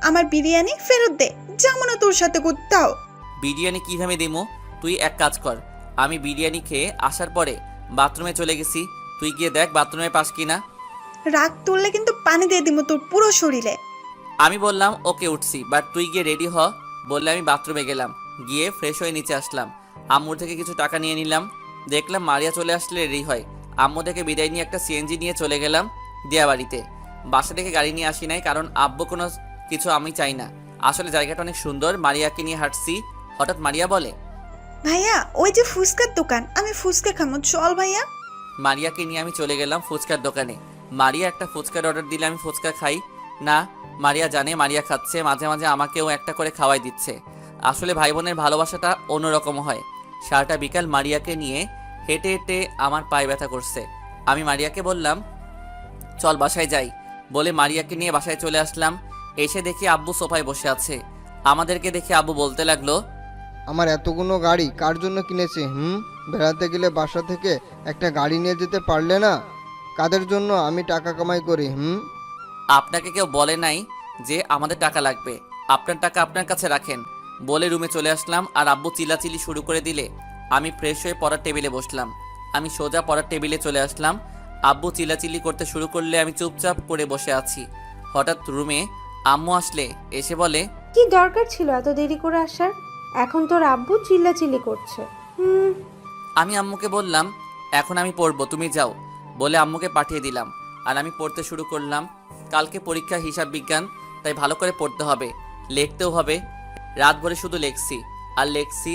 আমার বিরিয়ানি ফেরত দে, যাবো না তোর সাথে কোথাও। বিরিয়ানি কিভাবে দিমো? তুই এক কাজ কর, আমি বিরিয়ানি খেয়ে আসার পরে বাথরুমে চলে গেছি, তুই গিয়ে দেখ বাথরুমে পাস কিনা। রাগ তুললে কিন্তু পানি দিয়ে দিব তোর পুরো শরীরে। আমি বললাম ওকে, উঠছি, বাট তুই গিয়ে রেডি হ। বললে আমি বাথরুমে গেলাম, গিয়ে ফ্রেশ হয়ে নিচে আসলাম। আম্মুর থেকে কিছু টাকা নিয়ে নিলাম। দেখলাম মারিয়া চলে আসলে রেডি হয়। আম্মু থেকে বিদায় নিয়ে একটা সিএনজি নিয়ে চলে গেলাম দিয়া বাড়িতে। বাসা থেকে গাড়ি নিয়ে আসি নাই, কারণ আব্বু কোনো কিছু আমি চাই না। আসলে জায়গাটা অনেক সুন্দর। মারিয়াকে নিয়ে হাঁটছি, হঠাৎ মারিয়া বলে, ভাইয়া ওই যে ফুচকার দোকান, আমি ফুচকা খামো, চল ভাইয়া। মারিয়াকে নিয়ে আমি চলে গেলাম ফুচকার দোকানে। মারিয়া একটা ফুচকার অর্ডার দিলে আমি ফুচকা খাই না। মারিয়া জানে মারিয়া খাচ্ছে, মাঝে মাঝে আমাকেও একটা করে খাওয়াই দিচ্ছে। আসলে ভাই বোনের ভালোবাসাটা অন্যরকম হয়। সারাটা বিকাল মারিয়াকে নিয়ে হেঁটে হেঁটে আমার পায়ে ব্যথা করছে। আমি মারিয়াকে বললাম চল বাসায় যাই, বলে মারিয়াকে নিয়ে বাসায় চলে আসলাম। এসে দেখি আব্বু সোফায় বসে আছে। আমাদেরকে দেখে আব্বু বলতে লাগলো, আমার এতগুলো গাড়ি কার জন্য কিনেছি? বেড়াতে গেলে বাসা থেকে একটা গাড়ি নিয়ে যেতে পারলে না? কাদের জন্য আমি টাকা কামাই করি? আপনাকে কেউ বলে নাই যে আমাদের টাকা লাগবে, আপনার টাকা আপনার কাছে রাখেন। বলে রুমে চলে আসলাম। আর আব্বু চিল্লাচিল্লি শুরু করে দিলে আমি ফ্রেশ হয়ে পড়ার টেবিলে বসলাম। আমি সোজা পড়ার টেবিলে চলে আসলাম। আব্বু চিল্লাচিল্লি করতে শুরু করলে আমি চুপচাপ করে বসে আছি। হঠাৎ রুমে আম্মু আসলে, এসে বলে, কি দরকার ছিল এত দেরি করে আসার? এখন তোর আব্বু চিল্লাচিল্লি করছে। আমি আম্মুকে বললাম এখন আমি পড়বো, তুমি যাও। বলে আম্মুকে পাঠিয়ে দিলাম। আর আমি পড়তে শুরু করলাম। কালকে পরীক্ষা হিসাব বিজ্ঞান, তাই ভালো করে পড়তে হবে, লিখতেও হবে। রাত ভরে শুধু লেখছি আর লেখছি।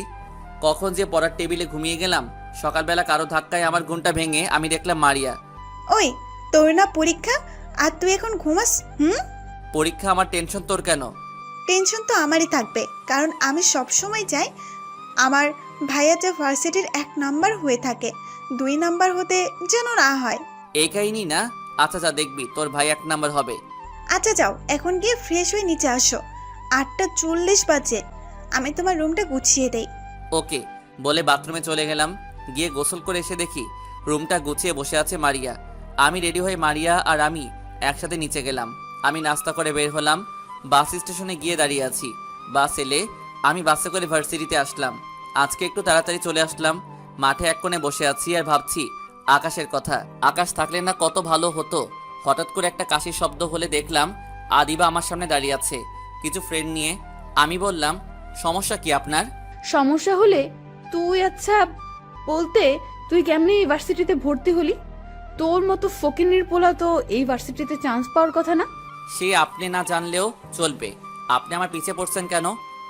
কখন যে পড়ার টেবিলে ঘুমিয়ে গেলাম। সকালবেলা কারো ধাক্কায় আমার ঘুমটা ভেঙে আমি দেখলাম মারিয়া। ওই, তোর না পরীক্ষা আর তুই এখন ঘুমাস? পরীক্ষা? আমার টেনশন তোর কেন? টেনশন তো আমারই থাকবে, কারণ আমি সব সময় চাই আমার ভাইয়া যে ভার্সিটির 1 নাম্বার হয়ে থাকে, 2 নাম্বার হতে যেন না হয়। এই কাহিনী না? আচ্ছা যা, দেখবি তোর ভাই 1 নাম্বার হবে। আচ্ছা যাও, এখন গিয়ে ফ্রেশ হয়ে নিচে আসো। 8:40 বাজে, আমি তোমার রুমটা গুছিয়ে দেই। ওকে। বলে বাথরুমে চলে গেলাম। গিয়ে গোসল করে এসে দেখি রুমটা গুছিয়ে বসে আছে মারিয়া। আমি রেডি হয়ে মারিয়া আর আমি একসাথে নিচে গেলাম। আমি নাস্তা করে বের হলাম। বাস স্টেশনে গিয়ে দাঁড়িয়ে আছি। বাস এলে আমি বাসে করে ভার্সিটিতে আসলাম। আজকে একটু তাড়াতাড়ি চলে আসলাম। মাঠে এক কোণে বসে আছি আর ভাবছি আকাশের কথা। আকাশ থাকলে না কত ভালো হতো। হঠাৎ করে একটা কাশির শব্দ হলে দেখলাম আদিবা আমার সামনে দাঁড়িয়ে আছে কিছু ফ্রেন্ড নিয়ে। আমি বললাম, সমস্যা কি আপনার? সমস্যা হলে তুই আচ্ছা বলতে তুই কেমনি এই ভার্সিটিতে ভর্তি হলি? তোর মতো ফকিনির পোলা তো এই ভার্সিটিতে চান্স পাওয়ার কথা না। সে আপনি না জানলেও চলবে। আপনি আমার পিছে পড়ছেন কেন?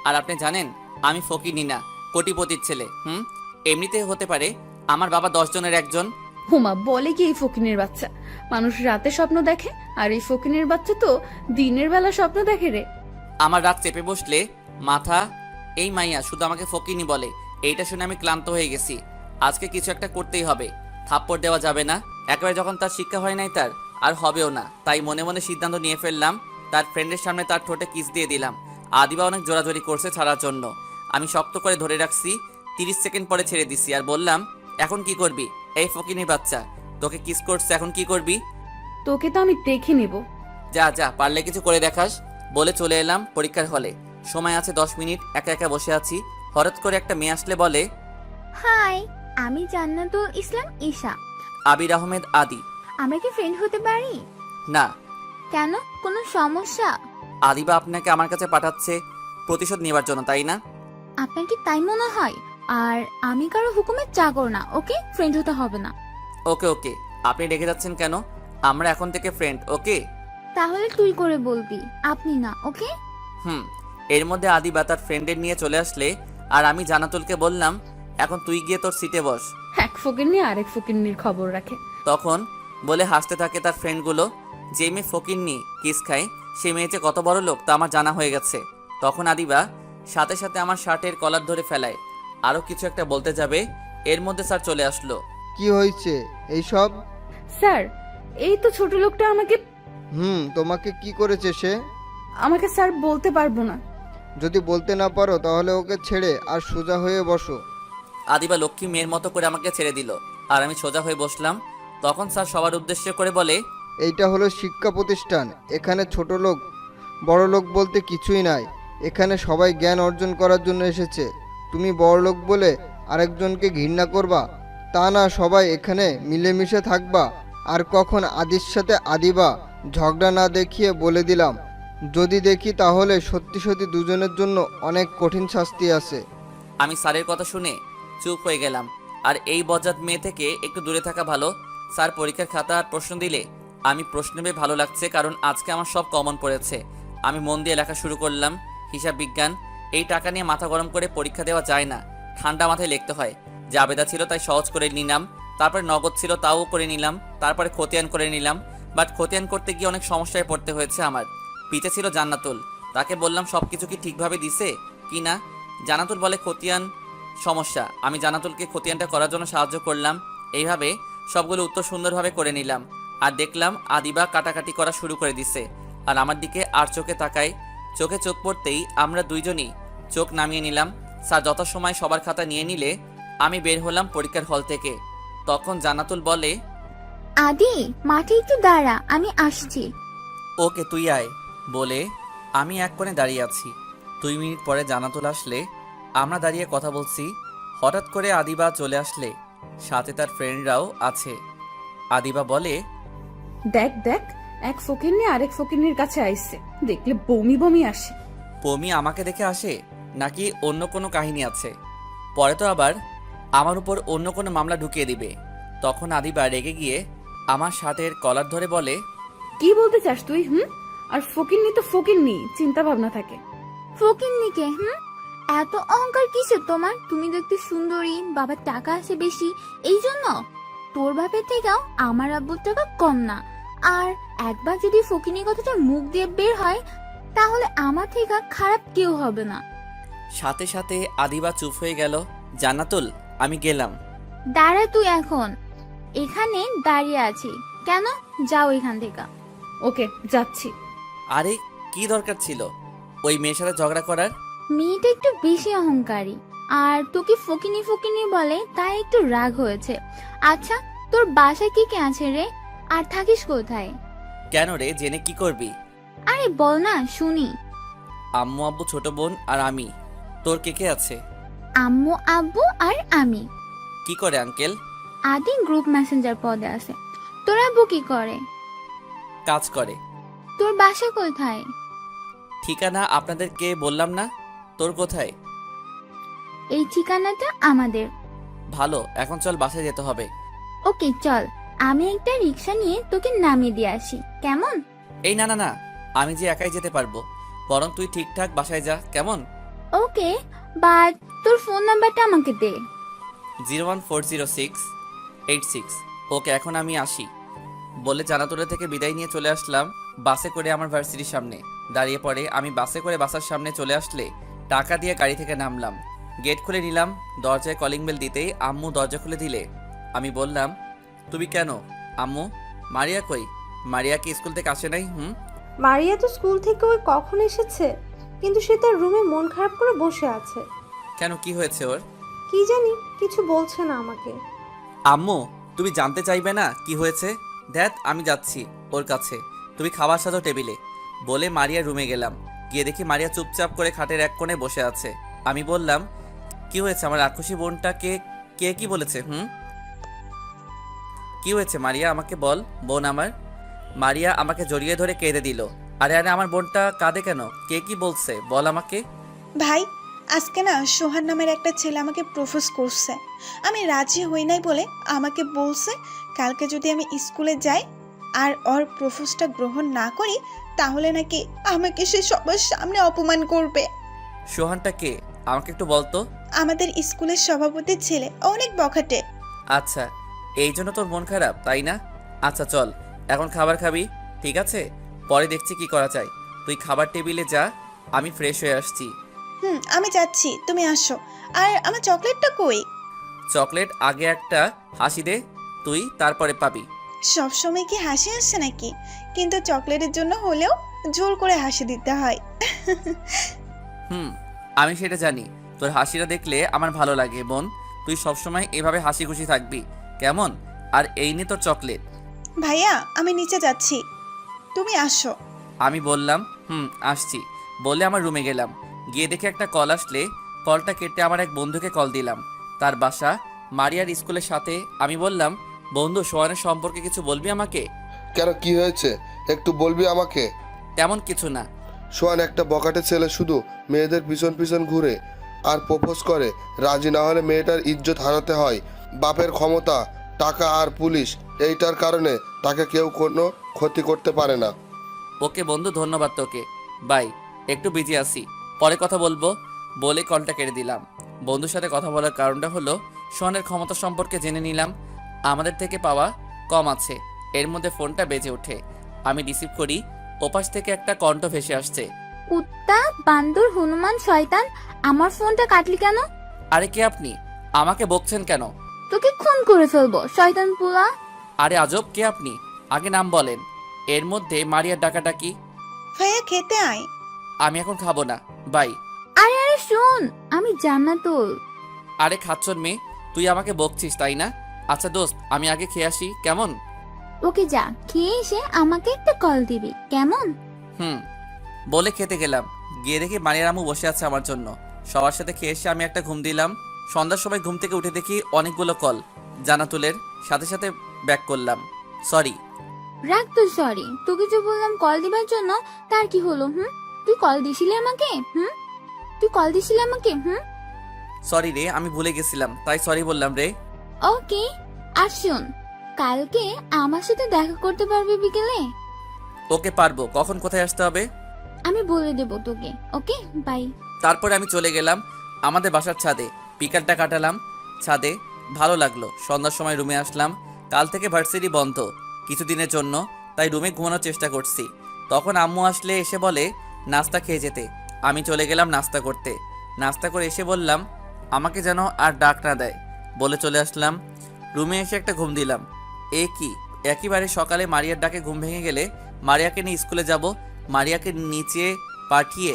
আর আপনি জানেন আমি ফকিনি না, কোটিপতির ছেলে। এমনিতে হতে পারে আমার বাবা 10 জনের একজন। হুমা বলে কি এই ফকিনের বাচ্চা? মানুষ রাতে স্বপ্ন দেখে, আর এই ফকিনের বাচ্চা তো দিনের বেলা স্বপ্ন দেখে রে। আমার রাত চেপে বসলে মাথা, এই মাইয়া শুধু আমাকে ফকিনি বলে। এইটা শুনে আমি ক্লান্ত হয়ে গেছি। আজকে কিছু একটা করতেই হবে। থাপ্পড় দেওয়া যাবে না। একেবারে যখন তার শিক্ষা হয় নাই তার, আর হবেও না। তাই মনে মনে সিদ্ধান্ত নিয়ে ফেললাম, তার ফ্রেন্ডের সামনে তার ঠোঁটে কিস দিয়ে দিলাম। আদিবা অনেক জোরাজোরি করছে ছাড়ার জন্য। আমি শক্ত করে ধরে রাখছি। 30 সেকেন্ড পরে ছেড়ে দিছি আর বললাম, এখন কি করবি? এই ফকিনি বাচ্চা, তোকে কিস করছে, এখন কি করবি? তোকে তো আমি দেখে নেব। যা যা, পারলে কিছু করে দেখাস। বলে চলে এলাম পরীক্ষার হলে। সময় আছে 10 মিনিট। একা একা বসে আছি। হঠাৎ করে একটা মেয়ে আসলে বলে, হাই, আমি জান্নাতুল ইসলাম ঈশা। আবির আহমেদ আদি। আমরা কি ফ্রেন্ড হতে পারি? না। কেন, কোনো সমস্যা? আদিবা আপনাকে আমার কাছে পাঠাচ্ছে প্রতিশোধ নেবার জন্য, তাই না? আপনার কি তাই মনে হয়? আর আমি কারো হুকুমের চাকর না, ওকে? ফ্রেন্ড হতে হবে না। ওকে ওকে, আপনি রেখে যাচ্ছেন কেন? আমরা এখন থেকে ফ্রেন্ড, ওকে? তাহলে তুই করে বলবি, আপনি না, ওকে? এর মধ্যে আদিবা তার ফ্রেন্ডের নিয়ে চলে আসলে, আর আমি জান্নাতুলকে বললাম, এখন তুই গিয়ে তোর সিটে বস। এক ফকিন্নি আরেক ফকিন্নির খবর রাখে। তখন বলে হাসতে থাকে তার ফ্রেন্ডগুলো। যে মেয়ে ফকিন্নি কিস খায়, সে মেয়েছে কত বড় লোক তা আমার জানা হয়ে গেছে। তখন আদিবা সাথে সাথে আমার শার্টের কলার ধরে ফেলায়, আরও কিছু একটা বলতে যাবে, এর মধ্যে স্যার চলে আসলো। কি হয়েছে এইসব? স্যার, এই তো ছোট লোকটা তোমাকে কি করেছে সে? আমাকে স্যার বলতে পারবো না। যদি বলতে না পারো তাহলে ওকে ছেড়ে আর সোজা হয়ে বসো। আদিবা লক্ষ্মী মেয়ের মতো করে আমাকে ছেড়ে দিল, আর আমি সোজা হয়ে বসলাম। তখন স্যার সবার উদ্দেশ্য করে বলে, এইটা হলো শিক্ষা প্রতিষ্ঠান। এখানে ছোট লোক বড় লোক বলতে কিছুই নাই। এখানে সবাই জ্ঞান অর্জন করার জন্য এসেছে। তুমি বড় লোক বলে আরেকজনকে ঘৃণা করবা তা না, সবাই এখানে মিলেমিশে থাকবা। আর কখন আদির সাথে আদিবা ঝগড়া না দেখিয়ে বলে দিলাম, যদি দেখি তাহলে সত্যি সত্যি দুজনের জন্য অনেক কঠিন শাস্তি আছে। আমি স্যারের কথা শুনে চুপ হয়ে গেলাম। আর এই বজ্জাত মেয়ে থেকে একটু দূরে থাকা ভালো। স্যার পরীক্ষার খাতা আর প্রশ্ন দিলে আমি প্রশ্ন পেয়ে ভালো লাগছে, কারণ আজকে আমার সব কমন পড়েছে। আমি মন দিয়ে লেখা শুরু করলাম। হিসাব বিজ্ঞান। এই টাকা নিয়ে মাথা গরম করে পরীক্ষা দেওয়া যায় না, ঠান্ডা মাথায় লিখতে হয়। জাবেদা ছিল তাই সহজ করে নিলাম, তারপরে নগদ ছিল তাও করে নিলাম, তারপরে খতিয়ান করে নিলাম। বাট খতিয়ান করতে গিয়ে অনেক সমস্যায় পড়তে হয়েছে আমার। পিছে ছিল জান্নাতুল, তাকে বললাম সব কিছু কি ঠিকভাবে দিছে কি না। জান্নাতুল বলে খতিয়ান সমস্যা। আমি জান্নাতুলকে খতিয়ানটা করার জন্য সাহায্য করলাম। এইভাবে সবগুলো উত্তর সুন্দরভাবে করে নিলাম। আর দেখলাম আদিবা কাটাকাটি করা শুরু করে দিছে, আর আমার দিকে আর চোখে তাকায়। চোখে চোখ পড়তেই আমরা দুইজনই চোখ নামিয়ে নিলাম। স্যার যথাসময় সবার খাতা নিয়ে নিলে আমি বের হলাম পরীক্ষার হল থেকে। তখন জান্নাতুল বলে, আদি, মাঠে একটু দাঁড়া, আমি আসছি। ওকে তুই আয়। বলে আমি এক কোণে দাঁড়িয়ে আছি। 2 মিনিট পরে জান্নাতুল আসলে আমরা দাঁড়িয়ে কথা বলছি। হঠাৎ করে আদিবা চলে আসলে, সাথে তার ফ্রেন্ডরাও আছে। আদিবা বলে, দেখ দেখ, এক ফকিন্নি আরেক ফকিন্নির কাছে আইছে, দেখলে বমি বমি আসে। পমি আমাকে দেখে আসে নাকি অন্য কোনো কাহিনী আছে? পরে তো আবার আমার উপর অন্য কোনো মামলা ঢুকিয়ে দিবে। তখন আদিবা রেগে গিয়ে আমার শার্টের কলার ধরে বলে, কি বলতে চাস তুই? আর ফকিন্নি তো ফকিন্নি, চিন্তা ভাবনা থাকে। ফকিন্নিকে এত অহংকার কিসের তোমার? তুমি দেখতে সুন্দরী, বাবার টাকা আছে বেশি, এই জন্য? তোর বাপের থেকেও আমার আব্বুর টাকা কম না। আর একবার যদি ফকিন্নি কথাটা মুখ দিয়ে বের হয়, তাহলে আমার থেকে খারাপ কেউ হবে না। সাথে সাথে আদিবা চুপ হয়ে গেল। জান্নাতুল, আমি গেলাম। দাঁড়া, তুই এখন এখানে দাঁড়িয়ে আছি কেন? যাও এখান থেকে। ওকে, যাচ্ছি। আরে কি দরকার ছিল ওই মেয়ের সাথে ঝগড়া করার? মেয়েটা একটু বেশি অহংকারী, আর তোকে ফকিনি ফকিনি বলে তাই একটু রাগ হয়েছে। আচ্ছা, তোর বাসায় কি কে আছে রে? আর থাকিস কোথায়? কেন রে, জেনে কি করবি? আরে বল না শুনি। আম্মু আব্বু ছোট বোন আর আমি। তোর কে কে আছে? আম্মু আব্বু আর আমি। কি করে আঙ্কেল? আদি গ্রুপ মেসেঞ্জার পদে আছে। তোর আব্বু কি করে? কাজ করে। তোর বাসা কোথায়? ঠিকানা আপনাদেরকে বললাম না? তোর কোথায়? এই ঠিকানাটা আমাদের। ভালো, এখন চল বাসায় যেতে হবে। ওকে চল, আমি একটা রিক্সা নিয়ে তোকে নামিয়ে দিয়ে আসি, কেমন? এই না না না, আমি যে একাই যেতে পারবো, বরং তুই ঠিকঠাক বাসায় যা, কেমন? ওকে, বাট তোর ফোন নাম্বারটা আমাকে দে। 0140686। ওকে, এখন আমি আসি। বলে জান্নাতুলের থেকে বিদায় নিয়ে চলে আসলাম বাসে করে আমার ভার্সিটির সামনে। দাঁড়িয়ে পড়ে আমি বাসে করে বাসার সামনে চলে আসলে টাকা দিয়ে গাড়ি থেকে নামলাম। গেট খুলে নিলাম। দরজায় কলিং বেল দিতেই আম্মু দরজা খুলে দিলে আমি বললাম, তুমি কেন? আম্মু, মারিয়া কই? মারিয়া কি স্কুল থেকে আসে নাই? মারিয়া তো স্কুল থেকে ওই কখন এসেছে, কিন্তু সে তার রুমে মন খারাপ করে বসে আছে। কেন, কি হয়েছে ওর? কি জানি, কিছু বলছে না আমাকে। আম্মু, তুমি জানতে চাইবে না কি হয়েছে? দেখ, আমি যাচ্ছি ওর কাছে, তুমি খাবার সাজাও টেবিলে। বলে মারিয়ার রুমে গেলাম। গিয়ে দেখি মারিয়া চুপচাপ করে খাটের এক কোণে বসে আছে। আমি বললাম, কি হয়েছে আমার রাক্ষসী বোনটাকে? কে কি বলেছে? কি হয়েছে মারিয়া, আমাকে বল বোন আমার। মারিয়া আমাকে জড়িয়ে ধরে কেঁদে দিল। আরে আরে, আমার বোনটা কাঁদে কেন? কে কি বলছে বল আমাকে। ভাই, আজকে না সোহান নামের একটা ছেলে আমাকে প্রপোজ করছে। আমি রাজি হই নাই বলে আমাকে বলছে কালকে যদি আমি স্কুলে যাই আর ওর প্রপোজটা গ্রহণ না করি তাহলে নাকি আমাকে সে সবার সামনে অপমান করবে। সোহানটা কে আমাকে একটু বলতো। আমাদের স্কুলের সভাপতির ছেলে, অনেক বখাটে। আচ্ছা, এই জন্য তোর মন খারাপ তাই না? আচ্ছা চল, এখন খাবার খাবি, ঠিক আছে? পরে দেখছি কি করা যায়। তুই খাবার টেবিলে যা, আমি ফ্রেশ হয়ে আসছি। আমি যাচ্ছি, তুমি আসো। আর আমার চকলেটটা কই? চকলেট আগে একটা হাসি দে তুই, তারপরে পাবি। সবসময় কি হাসি আসছে নাকি? কিন্তু চকলেটের জন্য হলেও জোর করে হাসি দিতে হয়। আমি সেটা জানি। তোর হাসিটা দেখলে আমার ভালো লাগে বোন। তুই সবসময় এভাবে হাসি খুশি থাকবি, কেমন? আর এই নে তোর চকলেট। ভাইয়া, আমি নিচে যাচ্ছি, তুমি আসো। আমি বললাম আসছি বলে আমার রুমে গেলাম। গিয়ে দেখে একটা কল আসলে কলটা কেটে আমার এক বন্ধুকে কল দিলাম। তার বাসা মারিয়ার স্কুলের সাথে। আমি বললাম, বন্ধু, সোহানের সম্পর্কে কিছু বলবি আমাকে? কেন, কি হয়েছে একটু বলবি আমাকে? তেমন কিছু না। সোহান একটা বকাটে ছেলে, শুধু মেয়েদের পিছন পিছন ঘুরে আর প্রপোজ করে। রাজি না হলে মেয়েটার ইজ্জত হারাতে হয়। বাপের ক্ষমতা, টাকা আর পুলিশ, এইটার কারণে তাকে কেউ কোনো ক্ষতি করতে পারে না। ওকে বন্ধু, ধন্যবাদ তোকে, বাই। একটু বিজি আছি, পরে কথা বলবো বলে কলটা কেটে দিলাম। বন্ধুর সাথে কথা বলার কারণটা হলো সোহানের ক্ষমতা সম্পর্কে জেনে নিলাম। আমাদের থেকে পাওয়া কম আছে। এর মধ্যে ফোনটা বেজে ওঠে। আমি রিসিভ করি। ওপাশ থেকে একটা কণ্ঠ ভেসে আসছে। কুত্তা, বান্দর, হনুমান, শয়তান, আমার ফোনটা কাটলি কেন? আরে কে আপনি? আমাকে বকছেন কেন? তোকে খুন করে ফেলবো, শয়তান পুলা। আরে আজব, কে আপনি? আগে নাম বলেন। এর মধ্যে মারিয়ার ডাকাডাকি। ভাইয়া, খেতে আয়। আমি এখন খাবো না, বাই। আরে আরে শোন, আমি জান্নাতুল। আরে খাচ্ছন মেয়ে, তুই আমাকে বকছিস তাই না? আচ্ছা দোস্ত, আমি আগে খেয়ে আসি, কেমন? ওকে যা, খেয়ে এসে আমাকে একটা কল দিবি, কেমন? বলে খেতে গেলাম। গিয়ে দেখি মারিয়ার আম্মু বসে আছে আমার জন্য। সবার সাথে খেয়ে এসে আমি একটা ঘুম দিলাম। সন্ধ্যার সময় ঘুম থেকে উঠে দেখি অনেকগুলো কল। জান্নাতুলের সাথে সাথে ব্যাক করলাম। সরি। রাখ তো সরি, তোকে যে বললাম কল দিবার জন্য, তার কি হলো? তুই কল দিছিলি আমাকে? তুই কল দিছিলি আমাকে? সরি রে, আমি ভুলে গেছিলাম, তাই সরি বললাম রে। ওকে, আর শোন, কালকে আমার সাথে দেখা করতে পারবি বিকেলে? ওকে, পারবো। কখন কোথায় আসতে হবে? আমি বলে দেবো তোকে। ওকে, বাই। তারপরে আমি চলে গেলাম আমাদের বাসার ছাদে। বিকালটা কাটালাম ছাদে, ভালো লাগলো। সন্ধ্যার সময় রুমে আসলাম। কাল থেকে ভার্সিটি বন্ধ কিছুদিনের জন্য, তাই রুমে ঘুমানোর চেষ্টা করছি। তখন আম্মু আসলে এসে বলে নাস্তা খেয়ে যেতে। আমি চলে গেলাম নাস্তা করতে। নাস্তা করে এসে বললাম আমাকে যেন আর ডাক না দেয়, বলে চলে আসলাম। রুমে এসে একটা ঘুম দিলাম। কি একেবারে সকালে মারিয়ার ডাকে ঘুম ভেঙে গেলে মারিয়াকে নিয়ে স্কুলে যাব। মারিয়াকে নিচে পাঠিয়ে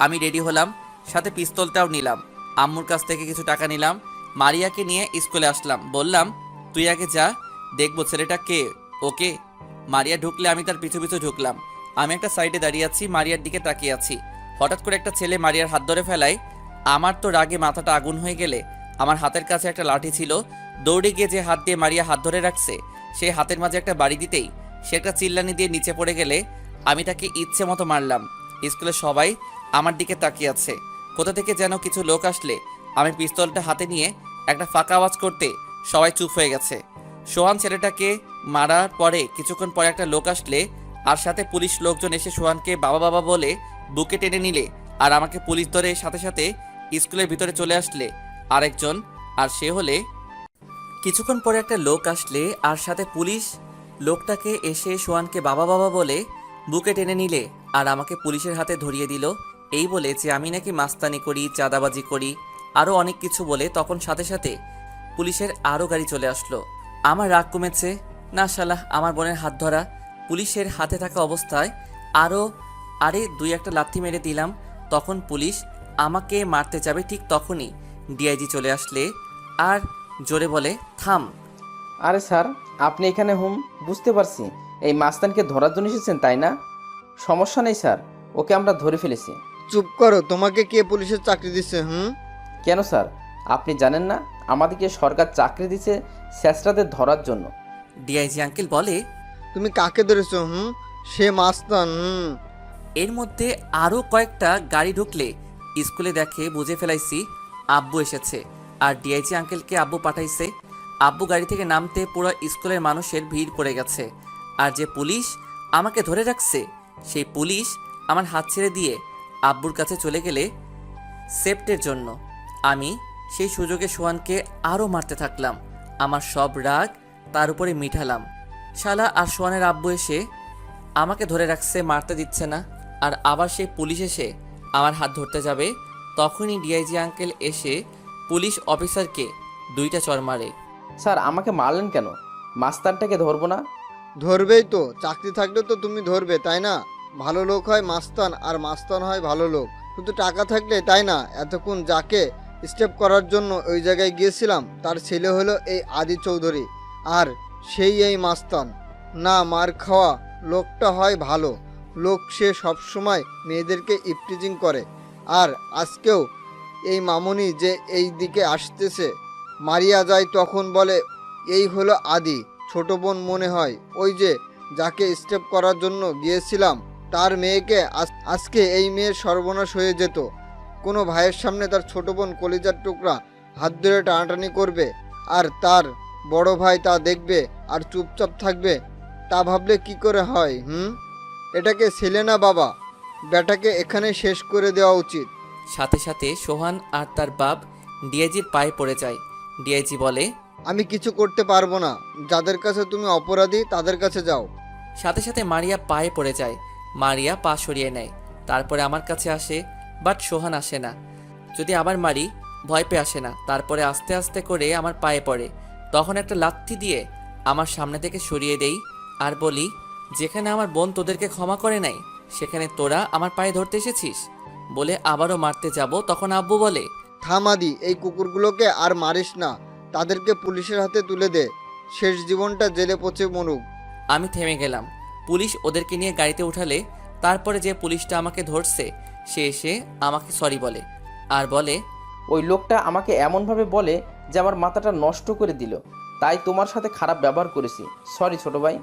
আমি রেডি হলাম, সাথে পিস্তলটাও নিলাম। আম্মুর কাছ থেকে কিছু টাকা নিলাম। মারিয়াকে নিয়ে স্কুলে আসলাম। বললাম তুই আগে যা, দেখবো ছেলেটা কে। ওকে। মারিয়া ঢুকলে আমি তার পিছু পিছু ঢুকলাম। আমি একটা সাইডে দাঁড়িয়ে আছি, মারিয়ার দিকে তাকিয়ে আছি। হঠাৎ করে একটা ছেলে মারিয়ার হাত ধরে ফেলায়। আমার তো রাগে মাথাটা আগুন হয়ে গেলে, আমার হাতের কাছে একটা লাঠি ছিল। দৌড়ে গিয়ে যে হাত দিয়ে মারিয়া হাত ধরে রাখছে, সেই হাতের মাঝে একটা বাড়ি দিতেই সে একটা চিল্লানি দিয়ে নিচে পড়ে গেলে আমি তাকে ইচ্ছে মতো মারলাম। স্কুলের সবাই আমার দিকে তাকিয়ে আছে। কোথা থেকে যেন কিছু লোক আসলে আমি পিস্তলটা হাতে নিয়ে একটা ফাঁকা আওয়াজ করতে সবাই চুপ হয়ে গেছে। সোহান ছেলেটাকে মারার পরে কিছুক্ষণ পরে একটা লোক আসলে আর সাথে পুলিশ লোকজন এসে সোহানকে বাবা বাবা বলে বুকে টেনে নিলে, আর আমাকে পুলিশ ধরে সাথে সাথে স্কুলের ভিতরে চলে আসলে আরেকজন। আর সে হলে কিছুক্ষণ পরে একটা লোক আসলে আর সাথে পুলিশ লোকটাকে এসে সোহানকে বাবা বাবা বলে বুকে টেনে নিলে আর আমাকে পুলিশের হাতে ধরিয়ে দিল। এই বলে যে আমি নাকি মাস্তানি করি, চাঁদাবাজি করি, আরও অনেক কিছু বলে। তখন সাথে সাথে পুলিশের আরও গাড়ি চলে আসলো। আমার রাগ কমেছে না শালা, আমার বোনের হাত ধরা পুলিশের হাতে থাকা অবস্থায় আরে দুই একটা লাথি মেরে দিলাম। তখন পুলিশ আমাকে মারতে যাবে, ঠিক তখনই ডিআইজি চলে আসলে আর জোরে বলে, থাম। আরে স্যার, আপনি এখানে বুঝতে পারছি। এই মাস্তানকে ধরার জন্য এসেছেন তাই না? সমস্যা নেই স্যার, ওকে আমরা ধরে ফেলেছি। চুপ করো, তোমাকে কে পুলিশের চাকরি দিচ্ছে? কেন স্যার, আপনি জানেন না আমাদেরকে সরকার চাকরি দিচ্ছে স্যাসরাদের ধরার জন্য? ডিআইজি আঙ্কেল বলে, তুমি কাকে ধরেছো? সে মাস্তান। এর মধ্যে আরও কয়েকটা গাড়ি ঢুকলে স্কুলে দেখে বুঝে ফেলাইছি আব্বু এসেছে আর ডিআইজি আঙ্কেলকে আব্বু পাঠাইছে। আব্বু গাড়ি থেকে নামতে পুরো স্কুলের মানুষের ভিড় পড়ে গেছে। আর যে পুলিশ আমাকে ধরে রাখছে সেই পুলিশ আমার হাত ছেড়ে দিয়ে আব্বুর কাছে চলে গেলে সেফটের জন্য আমি সেই সুযোগে সোহানকে আরও মারতে থাকলাম। আমার সব রাগ তার উপরে মিঠালাম। শালা আর সোহানের আব্বু এসে আমাকে ধরে রাখছে, মারতে দিচ্ছে না। আর আবার সেই পুলিশ এসে আমার হাত ধরতে যাবে, তখনই ডিআইজি আঙ্কেল এসে পুলিশ অফিসারকে 2টা চড় মারে। স্যার, আমাকে মারলেন কেন? মাস্তানটাকে ধরবো না? ধরবেই তো, চাকরি থাকলে তো তুমি ধরবে, তাই না? ভালো লোক হয় মাস্তান আর মাস্তান হয় ভালো লোক। শুধু টাকা থাকলে, তাই না? এতক্ষণ যাকে স্টেপ করার জন্য ওই জায়গায় গিয়েছিলাম তার ছেলে হলো এই আদি চৌধুরী, আর সেই এই মাস্তান। না, মার খাওয়া লোকটা হয় ভালো লোক, সে সবসময় মেয়েদেরকে ইপটিজিং করে। আর আজকেও এই মামুনি যে এই দিকে আসতেছে, মারিয়া যায় তখন বলে এই হলো আদি, ছোট বোন মনে হয়। ওই যে যাকে স্টেপ করার জন্য গিয়েছিলাম তার মেয়েকে আজকে এই মেয়ের সর্বনাশ হয়ে যেত। কোনো ভাইয়ের সামনে তার ছোট বোন কলিজার টুকরা হাত ধরে টানাটানি করবে আর তার বড় ভাই তা দেখবে আর চুপচাপ থাকবে, তা ভাবলে কি করে হয়? এটাকে ছেলে না বাবা, বেটাকে এখানে শেষ করে দেওয়া উচিত। সাথে সাথে সোহান আর তার বাপ ডিআইজির পায়ে পড়ে যায়। ডিআইজি বলে, আমি কিছু করতে পারবো না, যাদের কাছে তুমি অপরাধী তাদের কাছে যাও। সাথে সাথে মারিয়া পায়ে পড়ে যায়। মারিয়া পা সরিয়ে নেয়, তারপরে আমার কাছে আসে, বাট সোহান আসে না। যদি আবার মারি ভয় পেয়ে আসে না। তারপরে আস্তে আস্তে করে আমার পায়ে পড়ে, তখন একটা লাথি দিয়ে আমার সামনে থেকে সরিয়ে দেই আর বলি, যেখানে আমার বোন তোদেরকে ক্ষমা করে নাই সেখানে তোরা আমার পায়ে ধরতে এসেছিস। বলে আবারও মারতে যাব, তখন আব্বু বলে, থামাদি, এই কুকুরগুলোকে আর মারিস না, তাদেরকে পুলিশের হাতে তুলে দে, শেষ জীবনটা জেলে পচে মরুক। আমি থেমে গেলাম। পুলিশ ওদেরকে নিয়ে গাড়িতে উঠালে তারপরে যে পুলিশটা আমাকে ধরছে সে এসে আমাকে সরি বলে আর বলে, ওই লোকটা আমাকে এমনভাবে বলে যে আমার মাথাটা নষ্ট করে দিল, তাই তোমার সাথে খারাপ ব্যবহার করেছি। সরি ছোট ভাই।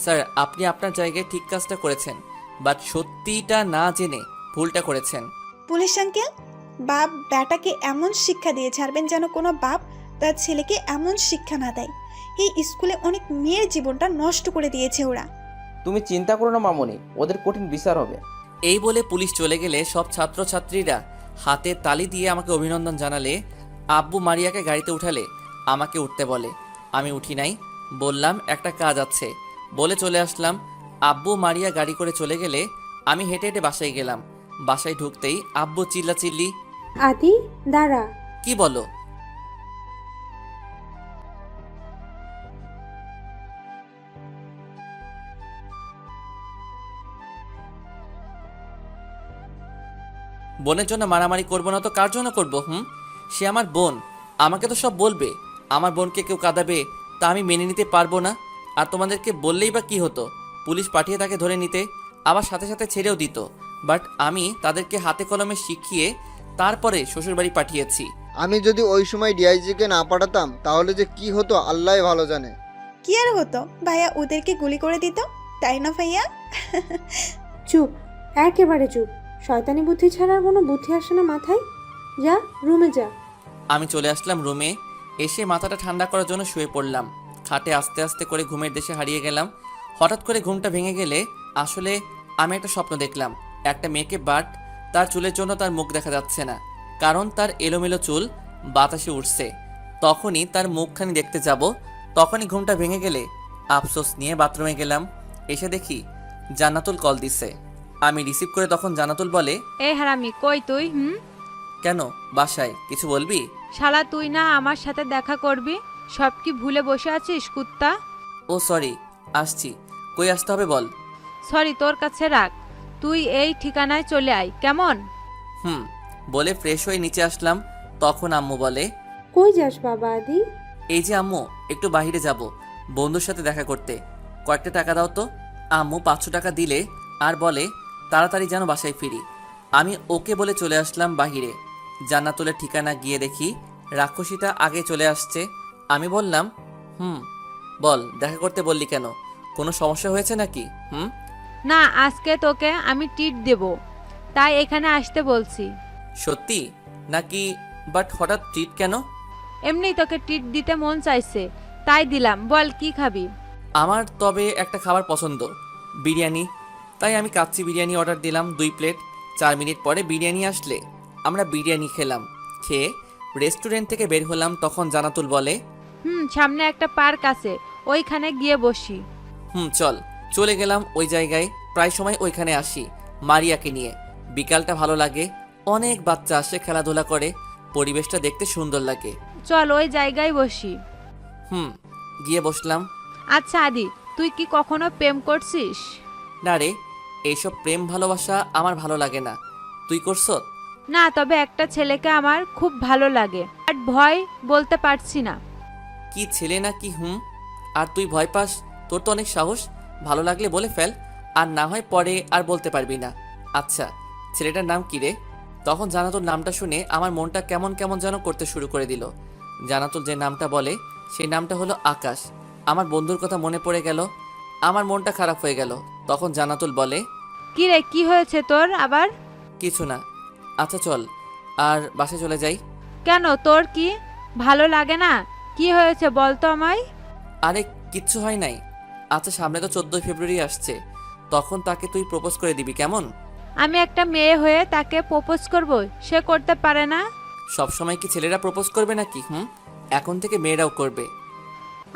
স্যার, আপনি আপনার জায়গায় ঠিক কাজটা করেছেন, বাট সত্যিটা না জেনে ভুলটা করেছেন। পুলিশ আঙ্কেল, বাপ বেটাকে এমন শিক্ষা দিয়ে ছাড়বেন যেন কোনো বাপ তার ছেলেকে এমন শিক্ষা না দেয়। এই স্কুলে অনেক মেয়ের জীবনটা নষ্ট করে দিয়েছে ওরা। তুমি চিন্তা করো না মামনি, ওদের কঠিন বিচার হবে। এই বলে পুলিশ চলে গেলে সব ছাত্রছাত্রীরা হাতে তালি দিয়ে আমাকে অভিনন্দন জানালে। আব্বু মারিয়াকে গাড়িতে উঠালে আমাকে উঠতে বলে। আমি উঠি নাই, বললাম একটা কাজ আছে বলে চলে আসলাম। আব্বু মারিয়া গাড়ি করে চলে গেলে আমি হেঁটে হেঁটে বাসায় গেলাম। বাসায় ঢুকতেই আব্বু চিল্লাচিল্লি। আদি, দাঁড়া। কি বলো? বোনের জন্য মারামারি করবো না তো কার জন্য করবো? সে আমার বোন, আমাকে তো সব বলবে। আমার বোনকে কেউ কাঁদাবে তা আমি মেনে নিতে পারবো না। আর তোমাদেরকে বললেই বা কি হতো? পুলিশ পাঠিয়ে তাকে ধরে নিতে, আবার সাথে সাথে ছেড়েও দিত। বাট আমি তাদেরকে হাতে কলমে শিখিয়ে তারপরে শ্বশুরবাড়ি পাঠিয়েছি। আমি যদি ওই সময় ডিআইজিকে না পাঠাতাম তাহলে যে কি হতো আল্লাহ ভালো জানে। কি আর হতো, ভাইয়া ওদেরকে গুলি করে দিত, তাই না ভাইয়া? চুপ, একেবারে চুপ। শয়তানি বুদ্ধি ছাড়া আর কোনো বুদ্ধি আসে না মাথায়। যা, রুমে যা। আমি চলে আসলাম রুমে। এসে মাথাটা ঠান্ডা করার জন্য শুয়ে পড়লাম। খাটে আস্তে আস্তে করে ঘুমের দেশে হারিয়ে গেলাম। হঠাৎ করে ঘুমটা ভেঙে গেলে আসলে আমি একটা স্বপ্ন দেখলাম। একটা মেয়েকে, বাট তার চুলের জন্য তার মুখ দেখা যাচ্ছে না, কারণ তার এলোমেলো চুল বাতাসে উঠছে। তখনই তার মুখখানি দেখতে যাব, তখনই ঘুমটা ভেঙে গেলে আফসোস নিয়ে বাথরুমে গেলাম। এসে দেখি জান্নাতুল কল দিছে। আমি রিসিভ করে তখন জান্নাতুল বলে, এই হারামি, কই তুই? কেন বাসায় কিছু বলবি? শালা তুই না আমার সাথে দেখা করবি? সব কি ভুলে বসে আছিস কুত্তা? ও সরি, আসছি। কই আসতে হবে বল। সরি তোর কাছে রাখ, তুই এই ঠিকানায় চলে আয় কেমন? হুম বলে ফ্রেশ হয়ে নিচে আসলাম। তখন আম্মু বলে, কই যাস বাবা আদি? এই যে আম্মু, একটু বাইরে যাব, বন্ধুর সাথে দেখা করতে। কয়েকটা টাকা দাও তো। আম্মু 500 টাকা দিলে আর বলে তাড়াতাড়ি যেন বাসায় ফিরি। আমি ওকে বলে চলে আসলাম বাহিরে। জান্নাতুলের ঠিকানা গিয়ে দেখি রাক্ষসীটা আগে চলে আসছে। আমি বললাম, বল, দেখা করতে বললি কেন? কোনো সমস্যা হয়েছে নাকি? না, আজকে তোকে আমি ট্রিট দেব, তাই এখানে আসতে বলছি। সত্যি নাকি? বাট হঠাৎ ট্রিট কেন? এমনি তোকে ট্রিট দিতে মন চাইছে, তাই দিলাম। বল কি খাবি? আমার তবে একটা খাবার পছন্দ, বিরিয়ানি। তাই আমি কাচ্চি বিরিয়ানি অর্ডার দিলাম 2 প্লেট। 4 মিনিট পরে বিরিয়ানি আসলে আমরা বিরিয়ানি খেলাম। খেয়ে রেস্টুরেন্ট থেকে বের হলাম। তখন জান্নাতুল বলে, সামনে একটা পার্ক আছে, ওইখানে গিয়ে বসি। চল। চলে গেলাম ওই জায়গায়। প্রায় সময় ওইখানে আসি মারিয়াকে নিয়ে। বিকালটা ভালো লাগে, অনেক বাচ্চা আসে, খেলাধুলা করে, পরিবেশটা দেখতে সুন্দর লাগে। চল ওই জায়গায় বসি। গিয়ে বসলাম। আচ্ছা আদি, তুই কি কখনো প্রেম করছিস? না রে, এইসব প্রেম ভালোবাসা আমার ভালো লাগে না। তুই করছ? না, তবে একটা ছেলেকে আমার খুব ভালো লাগে, আর ভয় বলতে পারছি না। কি ছেলে না কি? আর তুই ভয় পাস? তোর তো অনেক সাহস। ভালো লাগলে বলে ফেল, আর না হয় পরে আর বলতে পারবি না। আচ্ছা, ছেলেটার নাম কি রে? তখন জান্নাতুল নামটা শুনে আমার মনটা কেমন কেমন যেন করতে শুরু করে দিল। জান্নাতুল যে নামটা বলে সেই নামটা হলো আকাশ। আমার বন্ধুর কথা মনে পড়ে গেল, আমার মনটা খারাপ হয়ে গেল। তখন জান্নাতুল বলে, কি রে, কি হয়েছে তোর আবার? কিছু না। আচ্ছা চল আর বাসায় চলে যাই। কেন, তোর কি ভালো লাগে না? কি হয়েছে বল তো আমায়। আরে কিচ্ছু হয় নাই। আচ্ছা, সামনে তো 14 ফেব্রুয়ারি আসছে, তখন তাকে তুই প্রপোজ করে দিবি কেমন? আমি একটা মেয়ে হয়ে তাকে প্রপোজ করব, সে করতে পারে না? সব সময় কি ছেলেরা প্রপোজ করবে নাকি? এখন থেকে মেয়েরাও করবে।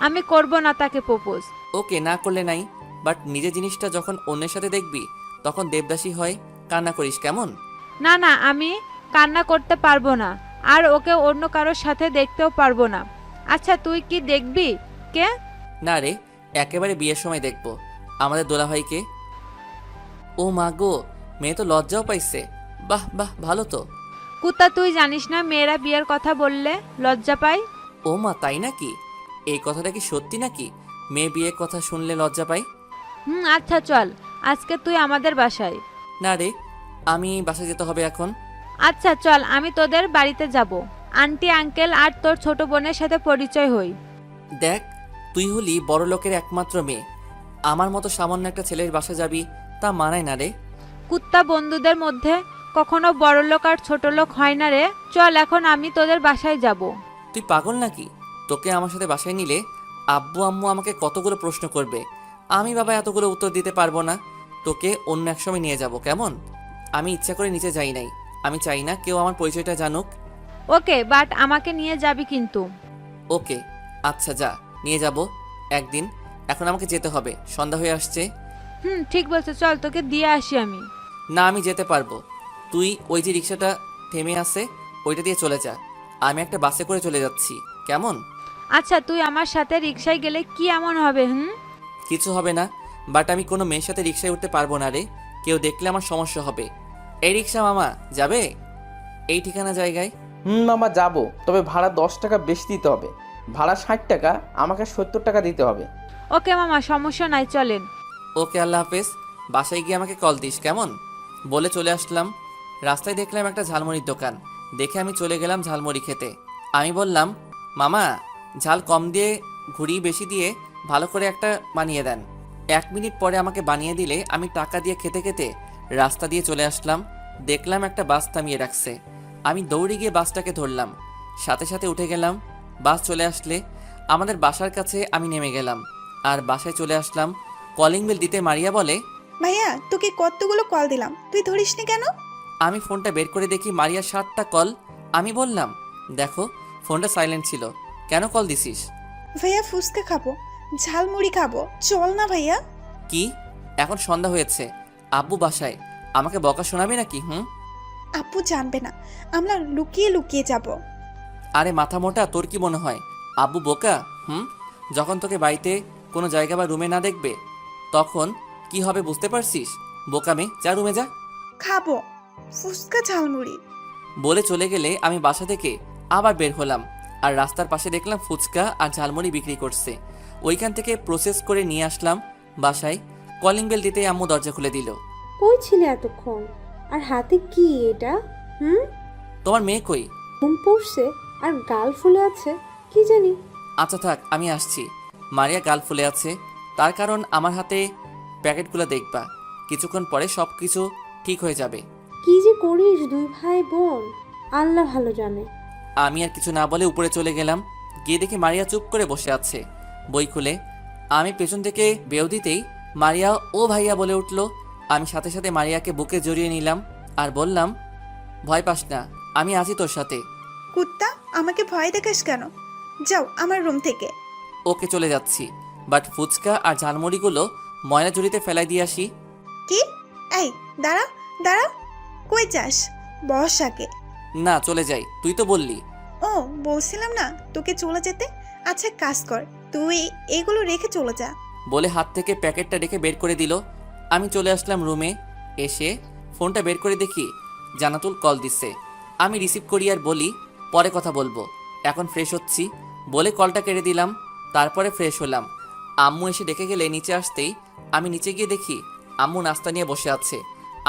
আমি করব না তাকে প্রপোজ। ওকে, না করলে নাই, বাট নিজের জিনিসটা যখন অন্যের সাথে দেখবি তখন দেবদাসী হয়, কান্না করিস কেমন? না না, আমি কান্না করতে পারবো না, আর ওকে অন্য কারোর সাথে দেখতেও পারবো না। আচ্ছা তুই কি দেখবি? কে? না রে, একেবারে বিয়ের সময় দেখব আমাদের দোলাভাইকে। ও মা গো, মেয়ে তো লজ্জাও পাইছে। বাহ বাহ, ভালো তো। কুত্তা, তুই জানিস না মেয়েরা বিয়ের কথা বললে লজ্জা পায়? ও মা, তাই নাকি? এই কথাটা কি সত্যি নাকি? মেয়ে বিয়ের কথা শুনলে লজ্জা পাই? আচ্ছা চল, আজকে তুই আমাদের বাসায়। না রে, আমি বাসায় যেতে হবে এখন। আচ্ছা চল, আমি তোদের বাড়িতে যাব, আন্টি আঙ্কেল আর তোর ছোট বোনের সাথে পরিচয় হই। দেখ, তুই হলি বড় লোকের একমাত্র মেয়ে, আমার মতো সামান্য একটা ছেলের বাসা যাবি, তা মানায় না রে। কুত্তা, বন্ধুদের মধ্যে কখনো বড় লোক আর ছোট লোক হয় না রে। চল এখন আমি তোদের বাসায় যাব। তুই পাগল নাকি? তোকে আমার সাথে বাসায় নিলে আব্বু আম্মু আমাকে কতগুলো প্রশ্ন করবে, আমি বাবা এতগুলো উত্তর দিতে পারবো না। তোকে অন্য এক সময় নিয়ে যাব কেমন? আমি ইচ্ছা করে নিচে যাই নাই, আমি চাই না কেউ আমার পরিচয়টা জানুক। ওকে, বাট আমাকে নিয়ে যাবি কিন্তু। ওকে, আচ্ছা যা, নিয়ে যাব একদিন। এখন আমাকে যেতে হবে, সন্ধ্যা হয়ে আসছে। ঠিক বলছো, চল তোকে দিয়ে আসি আমি। না, আমি যেতে পারবো। তুই ওই যে রিক্সাটা থেমে আছে ওইটা দিয়ে চলে যা, আমি একটা বাসে করে চলে যাচ্ছি কেমন? আচ্ছা, তুই আমার সাথে রিক্সায় গেলে কি এমন হবে? কিছু হবে না, বাট আমি কোনো মেয়ের সাথে রিক্সায় উঠতে পারবো না রে, কেউ দেখলে আমার সমস্যা হবে। এই রিক্সা মামা যাবে এই ঠিকানা জায়গায়? মামা যাব, তবে ভাড়া 10 টাকা বেশি দিতে হবে। ভাড়া 60 টাকা, আমাকে 70 টাকা দিতে হবে। ওকে মামা, সমস্যা নাই, চলেন। ওকে, আল্লাহ হাফেজ। বাসায় গিয়ে আমাকে কল দিস কেমন? বলে চলে আসলাম। রাস্তায় দেখলাম একটা ঝালমুড়ির দোকান, দেখে আমি চলে গেলাম ঝালমুড়ি খেতে। আমি বললাম, মামা ঝাল কম দিয়ে ঘুরি বেশি দিয়ে ভালো করে একটা বানিয়ে দেন। 1 মিনিট পরে আমাকে বানিয়ে দিলে আমি টাকা দিয়ে খেতে খেতে রাস্তা দিয়ে চলে আসলাম। দেখলাম একটা বাস থামিয়ে রাখছে, আমি দৌড়ে গিয়ে বাসটাকে ধরলাম, সাথে সাথে উঠে গেলাম। বাস চলে আসলে আমাদের বাসার কাছে আমি নেমে গেলাম, আর বাসায় চলে আসলাম। কলিং বেল দিতে মারিয়া বলে, ভাইয়া তোকে কতগুলো কল দিলাম, তুই ধরিসনি কেন? আমি ফোনটা বের করে দেখি মারিয়ার 7টা কল। আমি বললাম, দেখো ফোনটা সাইলেন্ট ছিল, কেন কল দিছিস? ভাইয়া ফুচকা খাবো, ঝালমুড়ি খাবো, চল না ভাইয়া। কি? এখন সন্ধ্যা হয়েছে, আব্বু বাসায়, আমাকে বকা শোনাবি নাকি? আপু জানবে না, আমরা লুকিয়ে লুকিয়ে যাব। আরে মাথা মোটা, তোর কি মনে হয় আব্বু বোকা? যখন তোকে বাড়িতে কোনো জায়গা বা রুমে না দেখবে তখন কি হবে বুঝতে পারছিস? বোকা মেয়ে, যা রুমে যা। খাবো ফুচকা ঝালমুড়ি। বলে চলে গেলে আমি বাসা থেকে আবার বের হলাম, আর রাস্তার পাশে দেখলাম ফুচকা আর ঝালমুড়ি বিক্রি করছে। ওইখান থেকে প্রসেস করে নিয়ে আসলাম বাসায়। কলিং বেল দিতেই আম্মু দরজা খুলে দিল। কই ছিলে এতক্ষণ? আর হাতে কি এটা? তোমার মেয়ে কই? ঘুম পড়ছে আর গাল ফুলে আছে, কি জানি। আচ্ছা থাক, আমি আসছি। মারিয়া গাল ফুলে আছে, তার কারণ আমার হাতে প্যাকেটগুলো দেখবা। কিছুক্ষণ পরে সব কিছু ঠিক হয়ে যাবে। কি যে করিস দুই ভাই বোন, আল্লাহ ভালো জানে। আমি আর কিছু না বলে উপরে চলে গেলাম। গিয়ে দেখি মারিয়া চুপ করে বসে আছে বই খুলে। আমি পেছন থেকে বেউ দিতেই মারিয়া ও ভাইয়া বলে উঠল। আমি সাথে সাথে মারিয়াকে বুকে জড়িয়ে নিলাম আর বললাম, ভয় পাস না, আমি আছি তোর সাথে। কুত্তা, আমাকে ভয় দেখাস কেন? যাও আমার রুম থেকে। ওকে, চলে যাচ্ছি, বাট ফুচকা আর ঝালমুড়িগুলো ময়লা ঝুড়িতে ফেলাই দিয়ে আসি। কি? এই দাঁড়া দাঁড়া, কই যাস? বস আগে। না, চলে যাই, তুই তো বললি। ও, বলছিলাম না তোকে চলে যেতে? আচ্ছা কাজ কর, তুই এগুলো রেখে চলে যা। বলে হাত থেকে প্যাকেটটা রেখে বের করে দিল। আমি চলে আসলাম রুমে। এসে ফোনটা বের করে দেখি জান্নাতুল কল দিচ্ছে। আমি রিসিভ করি আর বলি, পরে কথা বলবো, এখন ফ্রেশ হচ্ছি। বলে কলটা কেটে দিলাম। তারপরে ফ্রেশ হলাম। আম্মু এসে ডেকে গেলে নিচে আসতেই আমি নিচে গিয়ে দেখি আম্মু নাস্তা নিয়ে বসে আছে।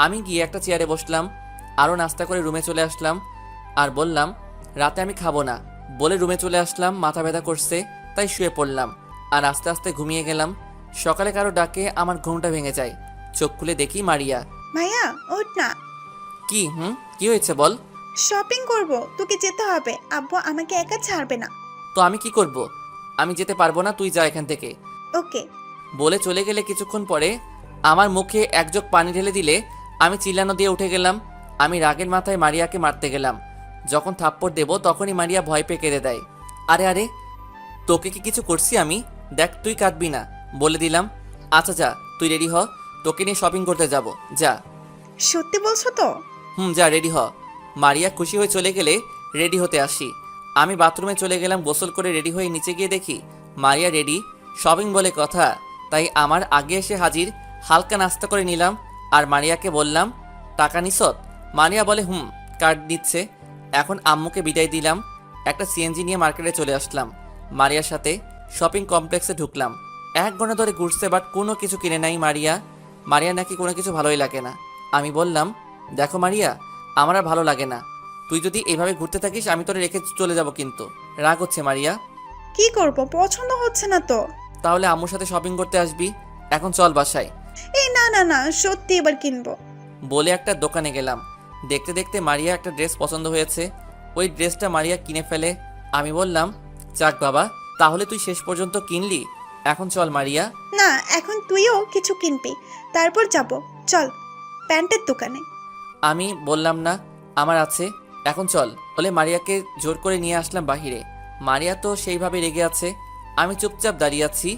আমি গিয়ে একটা চেয়ারে বসলাম, আরও নাস্তা করে রুমে চলে আসলাম আর বললাম, রাতে আমি খাবো না। বলে রুমে চলে আসলাম। মাথা ব্যথা করছে তাই শুয়ে পড়লাম আর আস্তে আস্তে ঘুমিয়ে গেলাম। সকালে কারো ডাকে আমার ঘুমটা ভেঙে যায়। চোখ খুলে দেখি মারিয়া। ভাইয়া ওঠ না। কি কি হয়েছে বল? শপিং করব, তোকে যেতে হবে। আব্বু আমাকে একা ছাড়বে না। তো আমি কি করব? আমি যেতে পারবো না, তুই যা এখান থেকে। ওকে। বলে চলে গেলে কিছুক্ষণ পরে আমার মুখে এক জগ পানি ঢেলে দিলে আমি চিল্লানো দিয়ে উঠে গেলাম। আমি রাগের মাথায় মারিয়াকে মারতে গেলাম। যখন থাপ্পড় দেব তখনই মারিয়া ভয় পেয়ে কেঁদে দেয়। আরে আরে, তোকে কি কিছু করছি আমি? দেখ, তুই কাঁদবি না, বলে দিলাম। আচ্ছা যা, তুই রেডি হ, তোকে নিয়ে শপিং করতে যাব, যা। সত্যি বলছো তো? যা, রেডি হ। মারিয়া খুশি হয়ে চলে গেলে রেডি হতে আসি। আমি বাথরুমে চলে গেলাম। গোসল করে রেডি হয়ে নিচে গিয়ে দেখি মারিয়া রেডি। শপিং বলে কথা, তাই আমার আগে এসে হাজির। হালকা নাস্তা করে নিলাম আর মারিয়াকে বললাম, টাকা নিছত? মারিয়া বলে কার্ড দিচ্ছে। এখন আম্মুকে বিদায় দিলাম। একটা সিএনজি নিয়ে মার্কেটে চলে আসলাম। মারিয়ার সাথে শপিং কমপ্লেক্সে ঢুকলাম। 1 ঘন্টা ধরে ঘুরছে, বাট কোনো কিছু কিনে নাই মারিয়া নাকি কোনো কিছু ভালোই লাগে না। আমি বললাম, দেখো মারিয়া, আমার আর ভালো লাগে না। তুই যদি এভাবে ঘুরতে থাকিস আমি তোরে রেখে চলে যাব কিন্তু। রাগ হচ্ছে মারিয়া। কি করব, পছন্দ হচ্ছে না তো। তাহলে আম্মুর সাথে শপিং করতে আসবি। এখন চল বাসায়। এই না না না, সত্যি এবার কিনবো। বলে একটা দোকানে গেলাম। দেখতে দেখতে মারিয়া একটা ড্রেস পছন্দ হয়েছে। ওই ড্রেসটা মারিয়া কিনে ফেলে। আমি বললাম, যাক বাবা, তাহলে তুই শেষ পর্যন্ত কিনলি। এখন চল মারিয়া। না, এখন তুইও কিছু কিনবি, তারপর যাব। চল প্যান্টের দোকানে। আমি বললাম না, আমার আছে, এখন চল। বলে মারিয়াকে জোর করে নিয়ে আসলাম বাহিরে। মারিয়া তো সেইভাবে রেগে আছে। আমি চুপচাপ দাঁড়িয়ে আছি।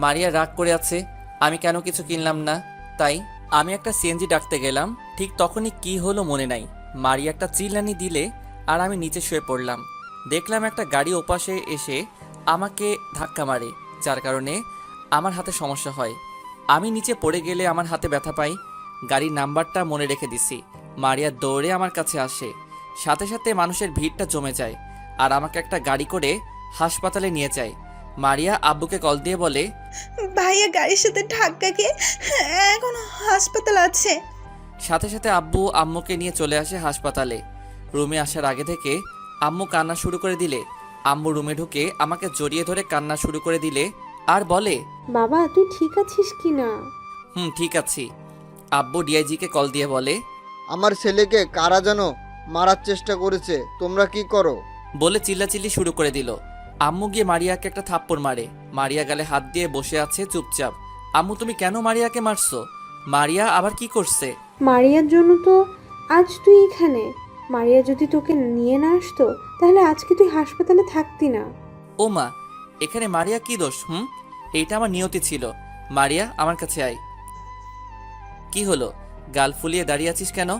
মারিয়া রাগ করে আছে আমি কেন কিছু কিনলাম না। তাই আমি একটা সিএনজি ডাকতে গেলাম। ঠিক তখনই কি হলো মনে নাই। মারিয়া একটা চিল্লানি দিলে আর আমি নিচে শুয়ে পড়লাম। দেখলাম একটা গাড়ি ওপাশে এসে আমাকে ধাক্কা মারে, যার কারণে আমার হাতে সমস্যা হয়। আমি নিচে পড়ে গেলে আমার হাতে ব্যথা পাই। গাড়ির নাম্বারটা মনে রেখে দিছি। মারিয়া দৌড়ে আমার কাছে আসে। সাথে সাথে মানুষের ভিড়টা জমে যায় আর আমাকে একটা গাড়ি করে হাসপাতালে নিয়ে যায়। মারিয়া আব্বুকে কল দিয়ে বলে, ভাইয়া গাড়ির সাথে ধাক্কা খেয়ে এখন হাসপাতাল আছে। সাথে সাথে আব্বু আম্মুকে নিয়ে চলে আসে হাসপাতালে। রুমে আসার আগে থেকে আম্মু কান্না শুরু করে দিলে আম্মু রুমে ঢুকে আমাকে জড়িয়ে ধরে কান্না শুরু করে দিলে আর বলে, বাবা তুই ঠিক আছিস কি না? ঠিক আছি। আব্বু ডিআইজিকে কল দিয়ে বলে, আমার ছেলেকে কারা যেন মারার চেষ্টা করেছে, তোমরা কি করো? বলে চিল্লাচিল্লি শুরু করে দিল। আম্মু গিয়ে মারিয়াকে একটা থাপ্পড় মারে। মারিয়া গালে হাত দিয়ে বসে আছে চুপচাপ। আম্মু, তুমি কেন মারিয়াকে মারছো? মারিয়া আবার কি করছে? মারিয়ার জন্য তো আজ তুই এখানে। মারিয়া যদি তোকে নিয়ে না আসতো তাহলে আজকে তুই হাসপাতালে থাকতি না। ও মা, এখানে মারিয়া কি দোষ? এইটা আমার নিয়তি ছিল। মারিয়া, আমার কাছে আয়। কি হলো, গাল ফুলিয়ে দাঁড়িয়ে আছিস কেন?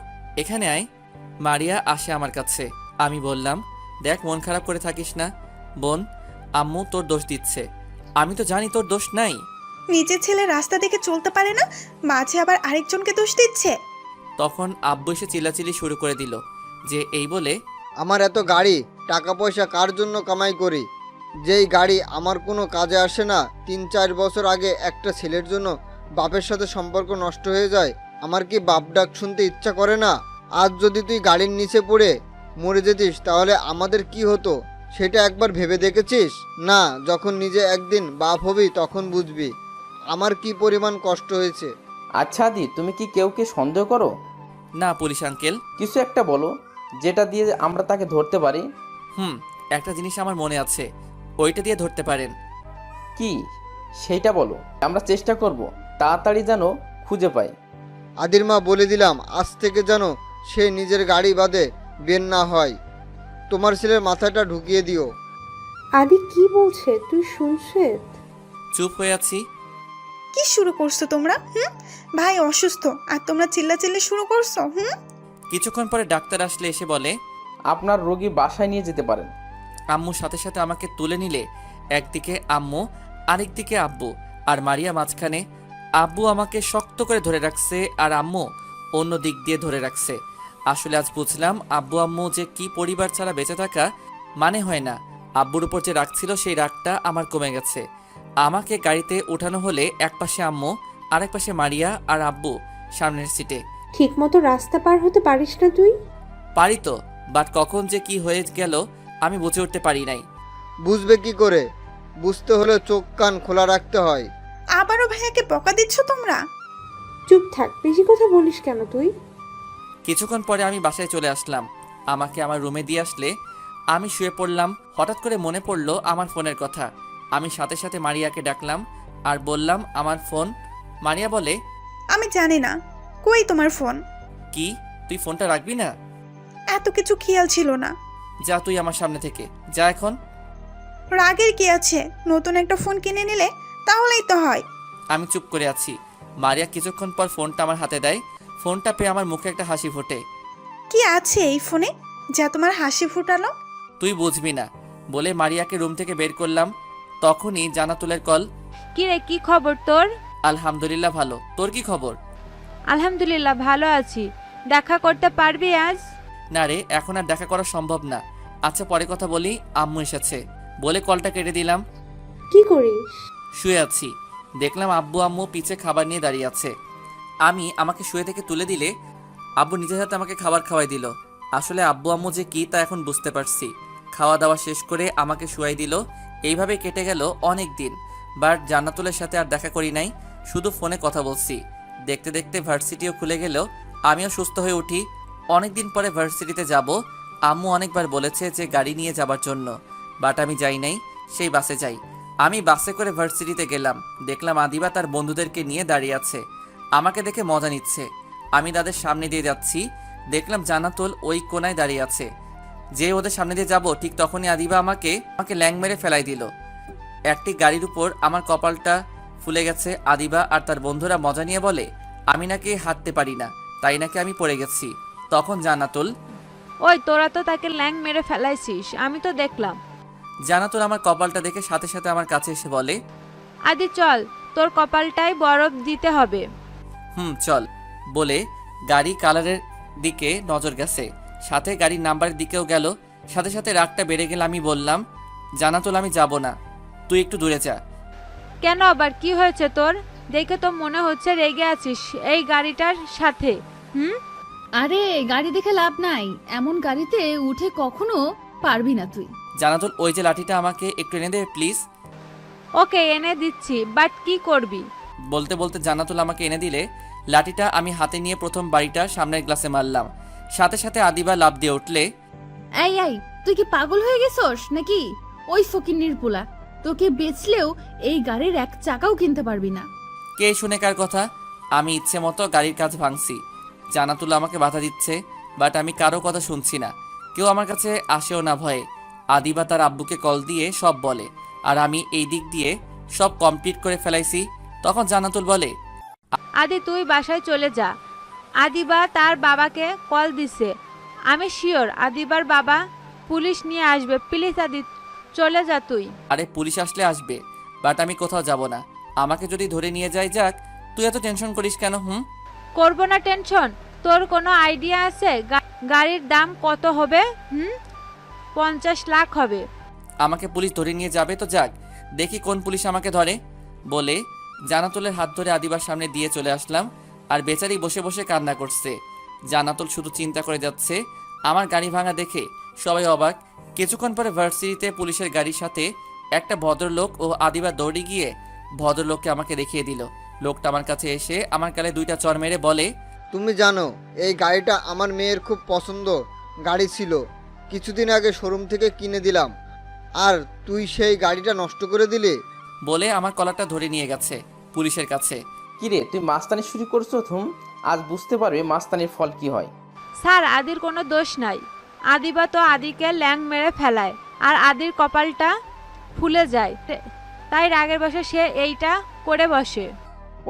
এখানে আয়। মারিয়া আসে আমার কাছে। আমি বললাম, দেখ, মন খারাপ করে থাকিস না বোন, আম্মু তোর দোষ দিচ্ছে। আমি তো জানি তোর দোষ নাই। নিজের ছেলে রাস্তা দেখে চলতে পারে না, মাঝে আবার আরেকজনকে দোষ দিচ্ছে। তখন আব্বু এসে চিল্লাচিল্লি শুরু করে দিল যে এই বলে, আমার এত গাড়ি, টাকা পয়সা কার জন্য কামাই করি? যেই গাড়ি আমার কোনো কাজে আসে না, 3-4 বছর আগে একটা ছেলের জন্য বাপের সাথে সম্পর্ক নষ্ট হয়ে যায়। আমার কি বাপ ডাক শুনতে ইচ্ছা করে না? আজ যদি তুই গাড়ির নিচে পড়ে মরে যেতিস তাহলে আমাদের কি হতো সেটা একবার ভেবে দেখেছিস? না, যখন নিজে একদিন বাপ হবি তখন বুঝবি আমার কি পরিমাণ কষ্ট হয়েছে। আচ্ছা আদি, তুমি কি কেউকে সন্দেহ করো? না পুলিশ আঙ্কেল। কিছু একটা বলো যেটা দিয়ে আমরা তাকে ধরতে পারি। একটা জিনিস আমার মনে আছে, ওইটা দিয়ে ধরতে পারেন। কি সেইটা বলো, আমরা চেষ্টা করব তাড়াতাড়ি যেন খুঁজে পাই। আদির মা, বলে দিলাম আজ থেকে যেন সে নিজের গাড়ি বাদে বের না হয়। তোমার ছেলের মাথাটা ঢুকিয়ে দিও। আদি কি বলছে তুই শুনছিস? চুপ হয়ে আছি। কি শুরু করছো তোমরা? ভাই অসুস্থ আর তোমরা চিল্লাচিল্লি শুরু করছো? কিছুক্ষণ পরে ডাক্তার আসলে এসে বলে, আপনার রোগী বাসায় নিয়ে যেতে পারেন। আম্মু সাথে সাথে আমাকে তুলে নিলে। একদিকে আম্মু, আরেকদিকে আব্বু, আর মারিয়া মাঝখানে। আব্বু আমাকে শক্ত করে ধরে রাখছে আর আম্মু অন্য দিক দিয়ে ধরে রাখছে। আসলে আজ বুঝলাম আব্বু আম্মু যে কি পরিবার ছাড়া বেঁচে থাকা মানে হয় না। আব্বুর উপর যে রাগ ছিল সেই রাগটা আমার কমে গেছে। আমাকে গাড়িতে ওঠানো হলে একপাশে আম্মু, আরেক পাশে মারিয়া আর আব্বু সামনের সিটে। ঠিক মতো রাস্তা পার হতে পারিস না তুই? পারি তো, বাট কখন যে কি হয়ে গেল আমি বুঝে উঠতে পারি নাই। বুঝবে কি করে? বুঝতে হলে চোখ কান খোলা রাখতে হয়। আবারও ভাইয়াকে বকা দিচ্ছ তোমরা? চুপ থাক, বেশি কথা বলিস কেন তুই? কিছুক্ষণ পরে আমি বাসায় চলে আসলাম। আমাকে আমার রুমে দিয়ে আসলে আমি শুয়ে পড়লাম। হঠাৎ করে মনে পড়লো আমার ফোনের কথা। আমি সাথে সাথে মারিয়াকে ডাকলাম আর বললাম আমার ফোন। মারিয়া বলে, আমি জানি না। কই তোমার ফোন? কি তুই ফোনটা রাখবি না? এত কিছু খেয়াল ছিল না। যা তুই আমার সামনে থেকে যা এখন। রাগের কি আছে? নতুন একটা ফোন কিনে নিলে তাহলেই তো হয়। আমি চুপ করে আছি। মারিয়া কিছুক্ষণ পর ফোনটা আমার হাতে দেয়। ফোনটা পেয়ে আমার মুখে একটা হাসি ফোটে। কি আছে এই ফোনে যা তোমার হাসি ফুটালো? তুই বুঝবি না বলে মারিয়াকে রুম থেকে বের করলাম। তখনই জান্নাতুলের কল। কি রে, কি খবর তোর? আলহামদুলিল্লাহ ভালো, তোর কি খবর? আলহামদুলিল্লাহ ভালো আছি। দেখা করতে পারবি আজ? না রে, এখন আর দেখা করা সম্ভব না। আচ্ছা পরে কথা বলি, আম্মু এসেছে বলে কলটা কেটে দিলাম। কি করিস? শুয়ে আছি। দেখলাম আব্বু আম্মু পিছে খাবার নিয়ে দাঁড়িয়ে আছে। আমি আমাকে শুয়ে থেকে তুলে দিলে আব্বু নিজের হাতে আমাকে খাবার খাওয়াই দিল। আসলে আব্বু আম্মু যে কি তা এখন বুঝতে পারছি। খাওয়া দাওয়া শেষ করে আমাকে শুয়াই দিল। এইভাবে কেটে গেল অনেক দিন। বাট জান্নাতুলের সাথে আর দেখা করি নাই, শুধু ফোনে কথা বলছি। দেখতে দেখতে ভার্সিটিও খুলে গেল, আমিও সুস্থ হয়ে উঠি। অনেক দিন পরে ভার্সিটিতে যাব। আম্মু অনেকবার বলেছে যে গাড়ি নিয়ে যাবার জন্য, বাট আমি যাই নাই, সেই বাসে যাই। আমি বাসে করে ভার্সিটিতে গেলাম। দেখলাম আদিবা তার বন্ধুদেরকে নিয়ে দাঁড়িয়ে আছে, আমাকে দেখে মজা নিচ্ছে। আমি তাদের সামনে দিয়ে যাচ্ছি, দেখলাম জান্নাতুল ওই কোনায় দাঁড়িয়ে আছে। যে ওদের সামনে দিয়ে যাব ঠিক তখনই আদিবা আমাকে ল্যাং মেরে ফেলাই দিল। একটি গাড়ির উপর আমার কপালটা ফুলে গেছে। আদিবা আর তার বন্ধুরা মজা নিয়ে বলে আমি নাকি হাঁটতে পারি না, তাই নাকি আমি পড়ে গেছি। তখন জান্নাতুল, ওই তোরা তো তাকে ল্যাং মেরে ফেলাইছিস, আমি তো দেখলাম। জান্নাতুল আমার কপালটা দেখে সাথে সাথে আমার কাছে এসে বলে, আদি চল, তোর কপালটাই বরফ দিতে হবে। চল বলে গাড়ি কালারের দিকে নজর গেছে, সাথে গাড়ির নাম্বারের দিকেও গেল। সাথে সাথে রাগটা বেড়ে গেল। আমি বললাম, জান্নাতুল আমি যাব না, তুই একটু দূরে যা। কেন আবার কি হয়েছে তোর? দেখে তো মনে হচ্ছে রেগে আছিস এই গাড়িটার সাথে। আরে গাড়ি দেখে লাভ নাই, এমন গাড়িতে উঠে কখনো পারবি না তুই। জান্নাতুল ওই যে লাঠিটা আমাকে একটু এনে দে প্লিজ। ওকে এনে দিচ্ছি, বাট কি করবি? বলতে বলতে জান্নাতুল আমাকে এনে দিলে লাঠিটা আমি হাতে নিয়ে প্রথম বাড়িটা সামনের গ্লাসে মারলাম। সাথে সাথে আদিবা লাফ দিয়ে উঠলে, এই এই তুই কি পাগল হয়ে গেছস নাকি? ওই ফকিন্নির পোলা, তোকে বেচলেও এই গাড়ির এক চাকাও কিনতে পারবি না। কে শুনে কার কথা? আমি ইচ্ছে মতো গাড়ির কাজ ভাঙছি। জান্নাতুল আমাকে বাধা দিচ্ছে, বাট আমি কারো কথা শুনছি না। কেউ আমার কাছে আসেও না ভয়ে। আদিবা তার আব্বুকে কল দিয়ে সব বলে, আর আমি এই দিক দিয়ে সব কমপ্লিট করে ফেলাইছি। তখন জান্নাতুল বলে, আদি তুই বাসায় চলে যা, আদিবা তার বাবাকে কল দিছে। আমি শিওর আদিবার বাবা পুলিশ নিয়ে আসবে। প্লিজ আদি চলে যা তুই। আরে পুলিশ আসলে আসবে, বাট আমি কোথাও যাব না। আমাকে যদি ধরে নিয়ে যায় যাক, তুই এত টেনশন করিস কেন? করবো না টেনশন। তোর কোনো আইডিয়া আছে গাড়ির দাম কত হবে? 50 লাখ হবে। আমাকে পুলিশ ধরে নিয়ে যাবে তো যাক, দেখি কোন পুলিশ আমাকে ধরে। বলে জানাতুলের হাত ধরে আদিবার সামনে দিয়ে চলে আসলাম। আর বেচারি বসে বসে কান্না করছে। জানাতুল শুধু চিন্তা করে যাচ্ছে। আমার গাড়ি ভাঙা দেখে সবাই অবাক। কিছুক্ষণ পরে ভার্সিটিতে পুলিশের গাড়ির সাথে একটা ভদ্রলোক ও আদিবা দৌড়ে গিয়ে ভদ্রলোককে আমাকে দেখিয়ে দিল। লোকটা আমার কাছে এসে আমার গালে 2টা চড় মেরে বলে, তুমি জানো এই গাড়িটা আমার মেয়ের খুব পছন্দ গাড়ি ছিল, কিছুদিন আগে শোরুম থেকে কিনে দিলাম, আর তুই সেই গাড়িটা নষ্ট করে দিলি। বলে আমার কলারটা ধরে নিয়ে গেছে পুলিশের কাছে। কিরে তুই মাস্তানি শুরু করছো? আজ বুঝতে পারবে মাস্তানির ফল কি হয়। স্যার, আদির কোনো দোষ নাই। আদিবা তো আদিকে ল্যাং মেরে ফেলায়, আর আদির কপালটা ফুলে যায়, তাই রাগের বসে সে এইটা করে বসে।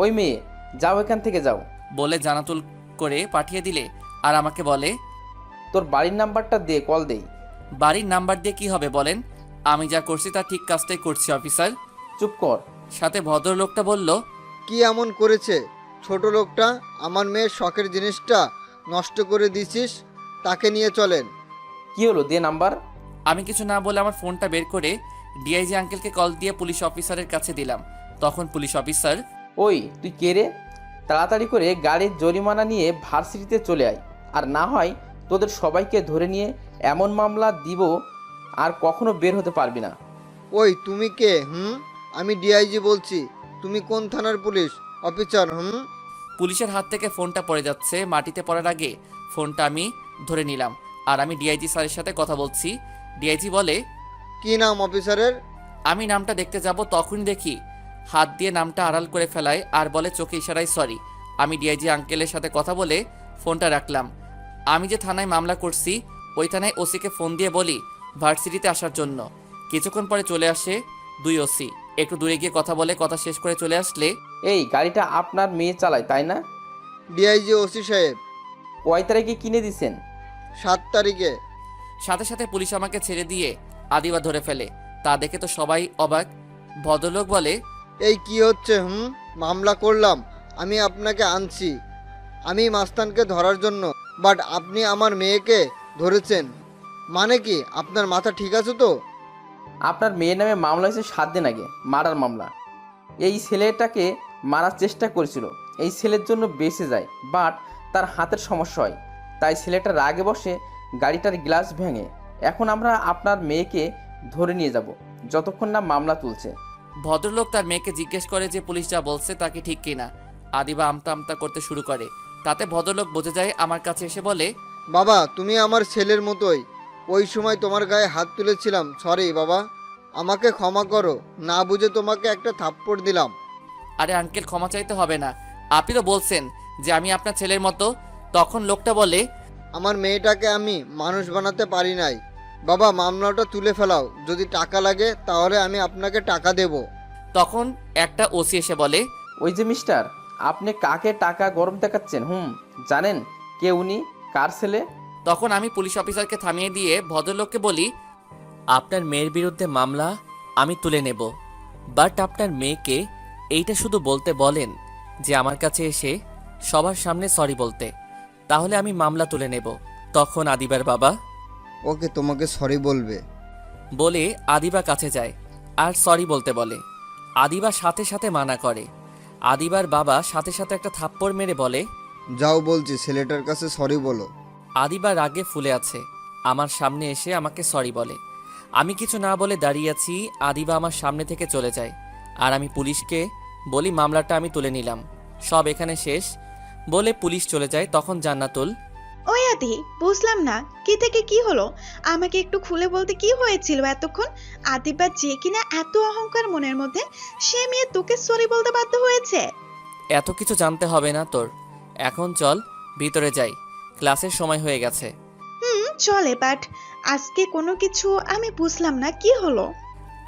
ওই মেয়ে, যাও এখান থেকে যাও। বলে জানাতুল করে পাঠিয়ে দিলে আর আমাকে বলে, তোর বাড়ির নাম্বারটা দে, কল দেই। বাড়ির নাম্বার দিয়ে কি হবে বলেন? আমি যা করছি তা ঠিক কাজটাই করছি অফিসার। চুপ কর। সাথে ভদ্রলোকটা বলল, কি এমন করেছে ছোট লোকটা? আমার মেয়ের শখের জিনিসটা নষ্ট করে দিছিস, তাকে নিয়ে চলেন। কি হলো, দে নাম্বার। আমি কিছু না বলে আমার ফোনটা বের করে ডিআইজি আঙ্কেলকে কল দিয়ে পুলিশ অফিসারের কাছে দিলাম। তখন পুলিশ অফিসার, ওই তুই কে রে? তাড়াতাড়ি করে গাড়ির জরিমানা নিয়ে ভার্সিটিতে চলে আয়, আর না হয় তোদের সবাইকে ধরে নিয়ে এমন মামলা দিব আর কখনো বের হতে পারবি না। ওই তুমি কে? আমি ডিআইজি বলছি। তুমি কোন থানার পুলিশ অফিসার? পুলিশের হাত থেকে ফোনটা পড়ে যাচ্ছে। মাটিতে পড়ার আগে ফোনটা আমি ধরে নিলাম। আর আমি ডিআইজি স্যারের সাথে কথা বলছি। ডিআইজি বলে, কি নাম অফিসারের? আমি নামটা দেখতে যাব, তখনই দেখি হাত দিয়ে নামটা আড়াল করে ফেলায় আর বলে চোখে ইশারায় সরি। আমি ডিআইজি আঙ্কেলের সাথে কথা বলে ফোনটা রাখলাম। আমি যে থানায় মামলা করছি ওই থানায় ওসিকে ফোন দিয়ে বলি ভার্সিটিতে আসার জন্য। কিছুক্ষণ পরে চলে আসে 2 ওসি। একটু দূরে গিয়ে কথা বলে কথা শেষ করে চলে আসলে, এই গাড়িটা আপনার মেয়ে চালায় তাই না? ডিআইজি ওসি সাহেব। কয় তারিখে কিনে দিছেন? 7 তারিখে। সাথে সাথে পুলিশ আমাকে ছেড়ে দিয়ে আদিবা ধরে ফেলে। তা দেখে তো সবাই অবাক। ভদ্রলোক বলে, এই কি হচ্ছে? মামলা করলাম, আমি আপনাকে আনছি আমি মাস্তানকে ধরার জন্য, বাট আপনি আমার মেয়েকে ধরেছেন, মানে কি? আপনার মাথা ঠিক আছে তো? আপনার মেয়ের নামে মামলা হয়েছে 7 দিন আগে, মারার মামলা। এই ছেলেটাকে মারার চেষ্টা করেছিল, এই ছেলের জন্য বেঁচে যায়, বাট তার হাতের সমস্যা হয়, তাই ছেলেটা রাগে বসে গাড়িটার গ্লাস ভেঙে। এখন আমরা আপনার মেয়েকে ধরে নিয়ে যাব যতক্ষণ না মামলা তুলছে। ভদ্রলোক তার মেয়েকে জিজ্ঞেস করে যে পুলিশ যা বলছে তা কি ঠিক কিনা। আদিবা আমতা আমতা করতে শুরু করে। তাতে ভদ্রলোক বোঝে যায়, আমার কাছে এসে বলে, বাবা তুমি আমার ছেলের মতোই, ওই সময় তোমার গায়ে হাত তুলেছিলাম, সরি বাবা, আমাকে ক্ষমা করো, না বুঝে তোমাকে একটা থাপ্পড় দিলাম। আরে আঙ্কেল, ক্ষমা চাইতে হবে না, আপনি তো বলছেন যে আমি আপনার ছেলের মতো। তখন লোকটা বলে, আমার মেয়েটাকে আমি মানুষ বানাতে পারি নাই বাবা, মামলাটা তুলে ফেলাও, যদি টাকা লাগে তাহলে আমি আপনাকে টাকা দেব। তখন একটা ওসি এসে বলে, ওই যে মিস্টার, আপনি কাকে টাকা গরম দেখাচ্ছেন? জানেন কে উনি, কার ছেলে? তখন আমি পুলিশ অফিসারকে থামিয়ে দিয়ে ভদ্রলোককে বলি, আপনার মেয়ের বিরুদ্ধে মামলা আমি তুলে নেব, বাট আপনার মেয়েকে এইটা শুধু বলতে বলেন যে আমার কাছে এসে সবার সামনে সরি বলতে, তাহলে আমি মামলা তুলে নেব। তখন আদিবার বাবা, ওকে তোমাকে সরি বলবে। বলে আদিবা কাছে যায় আর সরি বলতে বলে। আদিবা সাথে সাথে মানা করে। আদিবার বাবা সাথে সাথে একটা থাপ্পড় মেরে বলে, যাও বলছি ছেলেটার কাছে সরি বলো। আদিবা রাগে ফুলে আছে, আমার সামনে এসে আমাকে সরি বলে। আমি কিছু না বলে দাঁড়িয়ে আছি। আদিবা আমার সামনে থেকে চলে যায় আর আমি পুলিশকে বলি মামলাটা আমি তুলে নিলাম, সব এখানে শেষ। বলে পুলিশ চলে যায়। তখন জান্নাতুল, ওই আদি, বুঝলাম না কি থেকে কি হলো, আমাকে একটু খুলে বলতে কি হয়েছিল এতক্ষণ? আদিবা যে কিনা এত অহংকার মনের মধ্যে, সে মেয়ে তোকে সরি বলতে বাধ্য হয়েছে? এত কিছু জানতে হবে না তোর, এখন চল ভিতরে যাই, ক্লাসের সময় হয়ে গেছে। চলে, বাট আজকে কোনো কিছু আমি বুঝলাম না, কি হলো?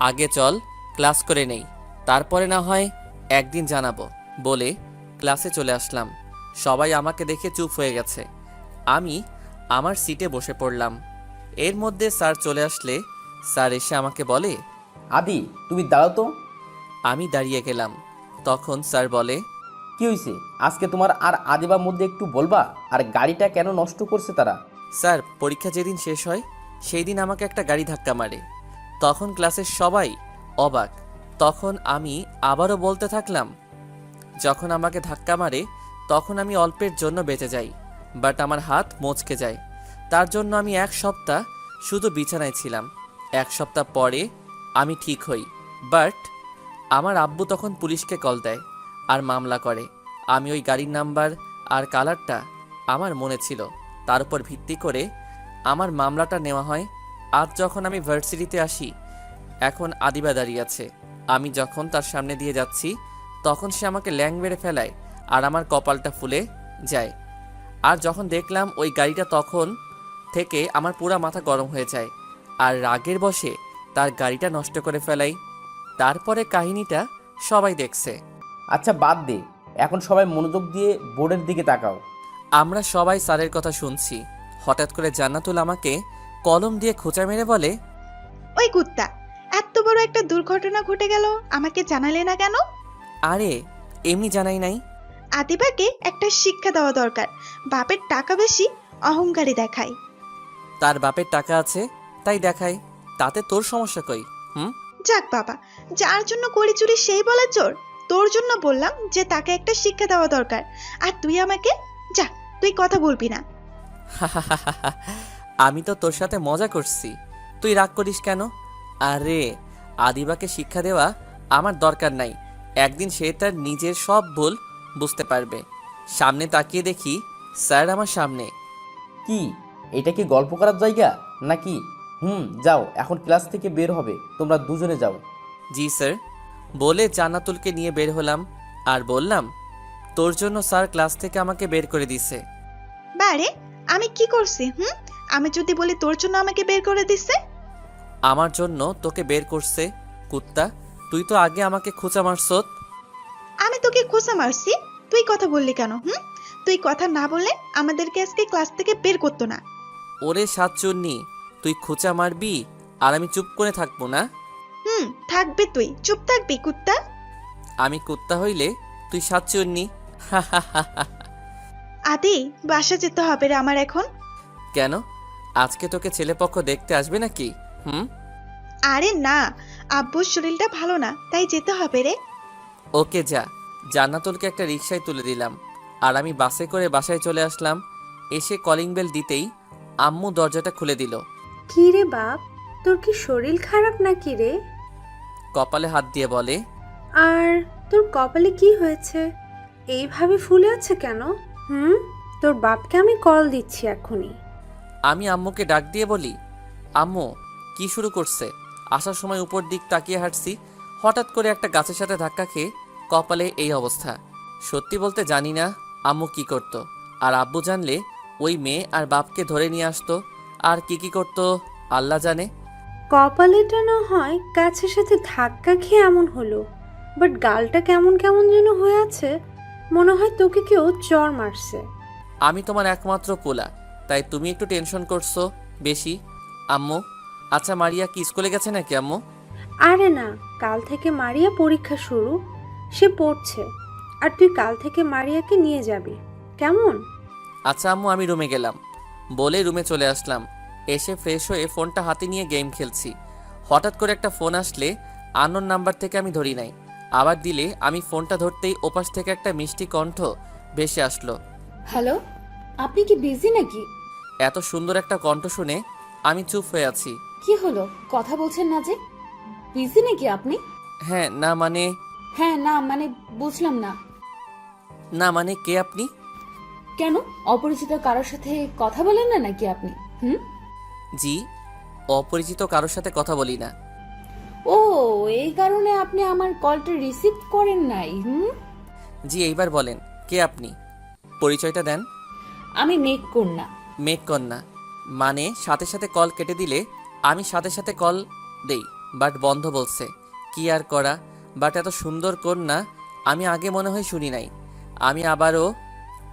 আগে চল ক্লাস করে নেই, তারপরে না হয় একদিন জানাবো। বলে ক্লাসে চলে আসলাম। সবাই আমাকে দেখে চুপ হয়ে গেছে। আমি আমার সিটে বসে পড়লাম। এর মধ্যে স্যার চলে আসলে স্যার এসে আমাকে বলে, আদি তুমি দাঁড়াও তো। আমি দাঁড়িয়ে গেলাম। তখন স্যার বলে, কি হয়েছে আজকে তোমার আর আদিবার মধ্যে একটু বলবা? আর গাড়িটা কেন নষ্ট করছে তারা? স্যার পরীক্ষা যেদিন শেষ হয় সেই দিন আমাকে একটা গাড়ি ধাক্কা মারে। তখন ক্লাসের সবাই অবাক। তখন আমি আবারও বলতে থাকলাম, যখন আমাকে ধাক্কা মারে তখন আমি অল্পের জন্য বেঁচে যাই, বাট আমার হাত মচকে যায়। তার জন্য আমি 1 সপ্তাহ শুধু বিছানায় ছিলাম। 1 সপ্তাহ পরে আমি ঠিক হই, বাট আমার আব্বু তখন পুলিশকে কল দেয় আর মামলা করে। আমি ওই গাড়ির নাম্বার আর কালারটা আমার মনে ছিল, তার উপর ভিত্তি করে আমার মামলাটা নেওয়া হয়। আজ যখন আমি ভার্সিটিতে আসি, এখন আদিবা দাঁড়িয়ে আছে। আমি যখন তার সামনে দিয়ে যাচ্ছি তখন সে আমাকে ল্যাং মেরে ফেলায় আর আমার কপালটা ফুলে যায়। আর যখন দেখলাম ওই গাড়িটা, তখন থেকে আমার পুরা মাথা গরম হয়ে যায় আর রাগের বশে তার গাড়িটা নষ্ট করে ফেলাই। তারপরে কাহিনীটা সবাই দেখছে। আচ্ছা বাদ দে, এখন সবাই মনোযোগ দিয়ে বোর্ডের দিকে তাকাও। আমরা সবাই স্যারের কথা শুনছি। হঠাৎ করে জান্নাতুল আমাকে কলম দিয়ে খোঁচা মেরে বলে, ওই কুত্তা, এত বড় একটা দুর্ঘটনা ঘটে গেল, আমাকে জানালে না কেন? আরে এমনি জানাই নাই। আদিবাকে একটা শিক্ষা দেওয়া দরকার। বাপের টাকা বেশি, অহংকারী দেখায়। তার বাপের টাকা আছে তাই দেখায়, তাতে তোর সমস্যা কই? যাক বাবা, যার জন্য করি চুরি সেই বলে চোর। তোর জন্য বললাম যে তাকে একটা শিক্ষা দেওয়া দরকার, আর তুই আমাকে, যা, তুই কথা বলবি না। আমি তো তোর সাথে মজা করছি, তুই রাগ করিস কেন? আরে আদিবাকে শিক্ষা দেওয়া আমার দরকার নাই। একদিন সে তার নিজের সব ভুল বুঝতে পারবে। সামনে তাকিয়ে দেখি স্যার আমার সামনে। কি এটা কি গল্প করার জায়গা নাকি? যাও, এখন ক্লাস থেকে বের হবে, তোমরা দুজনে যাও। জি স্যার বলে জান্নাতুলকে নিয়ে বের হলাম আর বললাম, তোর জন্য স্যার ক্লাস থেকে আমাকে বের করে দিছে। বারে, আমি কি করছি? আমি যদি বলি তোর জন্য আমাকে বের করে দিছে? আমার জন্য তোকে বের করছে কুত্তা। তুই তো আগে আমাকে খোঁচা মারছত। আমি তোকে খোঁচা মারছি? তুই কথা বললি কেন? তুই কথা না বললে আমাদেরকে আজকে ক্লাস থেকে বের করতো না। ওরে সাতচুন্নি, তুই খোঁচা মারবি আর আমি চুপ করে থাকবো না? থাকবে, তুই চুপ থাকবি কুত্তা। আমি কুত্তা হইলে তুই সাতচুন্নি। আদি, বাসা যেতে হবে রে আমার এখন। কেন, আজকে তোকে ছেলেপক্ষ দেখতে আসবে নাকি? আরে না, আব্বুর শরীরটা ভালো না, তাই যেতে হবে রে। ওকে যা। জান্নাতুলকে একটা রিকশায় তুলে দিলাম আর আমি বাসে করে বাসায় চলে আসলাম। এসে কলিং বেল দিতেই আম্মু দরজাটা খুলে দিল। কি রে বাপ, তোর কি শরীর খারাপ নাকি রে? কপালে হাত দিয়ে বলে, আর তোর কপালে কি হয়েছে? এইভাবে ফুলে আছে কেন? তোর বাপকে আমি কল দিচ্ছি এখনই। আমি আম্মুকে ডাক দিয়ে বলি, আম্মু কি শুরু করছে? আসার সময় উপর দিক তাকিয়ে হাঁটছি, হঠাৎ করে একটা গাছের সাথে ধাক্কা খেয়ে কপালে এই অবস্থা। সত্যি বলতে জানি না আম্মু কি করতো, আর আব্বু জানলে ওই মেয়ে আর বাপকে ধরে নিয়ে আসতো আর কি করতো আল্লাহ জানে। কপালেটা না হয় গাছের সাথে ধাক্কা খেয়ে এমন হলো, বাট গালটা কেমন কেমন যেন হয়ে আছে, মনে হয় তোকে কেউ চর মারছে। আমি তোমার একমাত্র পোলা, তাই তুমি একটু টেনশন করছো বেশি আম্মু। আচ্ছা মারিয়া কি স্কুলে গেছে নাকি আম্মু? আরে না, কাল থেকে মারিয়া পরীক্ষা শুরু, সে পড়ছে। আর তুই কাল থেকে মারিয়াকে নিয়ে যাবি, কেমন? আচ্ছা আম্মু, আমি রুমে গেলাম বলে রুমে চলে আসলাম। এসে ফ্রেশ হয়ে ফোনটা হাতে নিয়ে গেম খেলছি। হঠাৎ করে একটা ফোন আসলে আননোন নাম্বার থেকে আমি ধরি নাই, আবার দিলে আমি ফোনটা ধরতেই ওপাশ থেকে একটা মিষ্টি কণ্ঠ ভেসে আসলো। হ্যালো, আপনি কি বিজি নাকি? এত সুন্দর একটা কণ্ঠ শুনে আমি চুপ হয়ে আছি। কি হলো, কথা বলছেন না যে? বিজি নাকি আপনি? হ্যাঁ না মানে হ্যাঁ না মানে বুঝলাম না। না মানে কে আপনি? কেন, অপরিচিত কারোর সাথে কথা বলেন না নাকি আপনি? জি, অপরিচিত কারোর সাথে কথা বলি না। ও, এই কারণে আপনি আমার কলটা রিসিভ করেন নাই? জি, এইবার বলেন কে আপনি, পরিচয়টা দেন। আমি মেঘকন্যা। মেঘকন্যা মানে সাথে সাথে কল কেটে দিলে আমি সাথে সাথে কল দেই, বাট বন্ধ বলছে। কি আর করা, বাট এত সুন্দর কন্যা আমি আগে মনে হয় শুনি নাই। আমি আবারও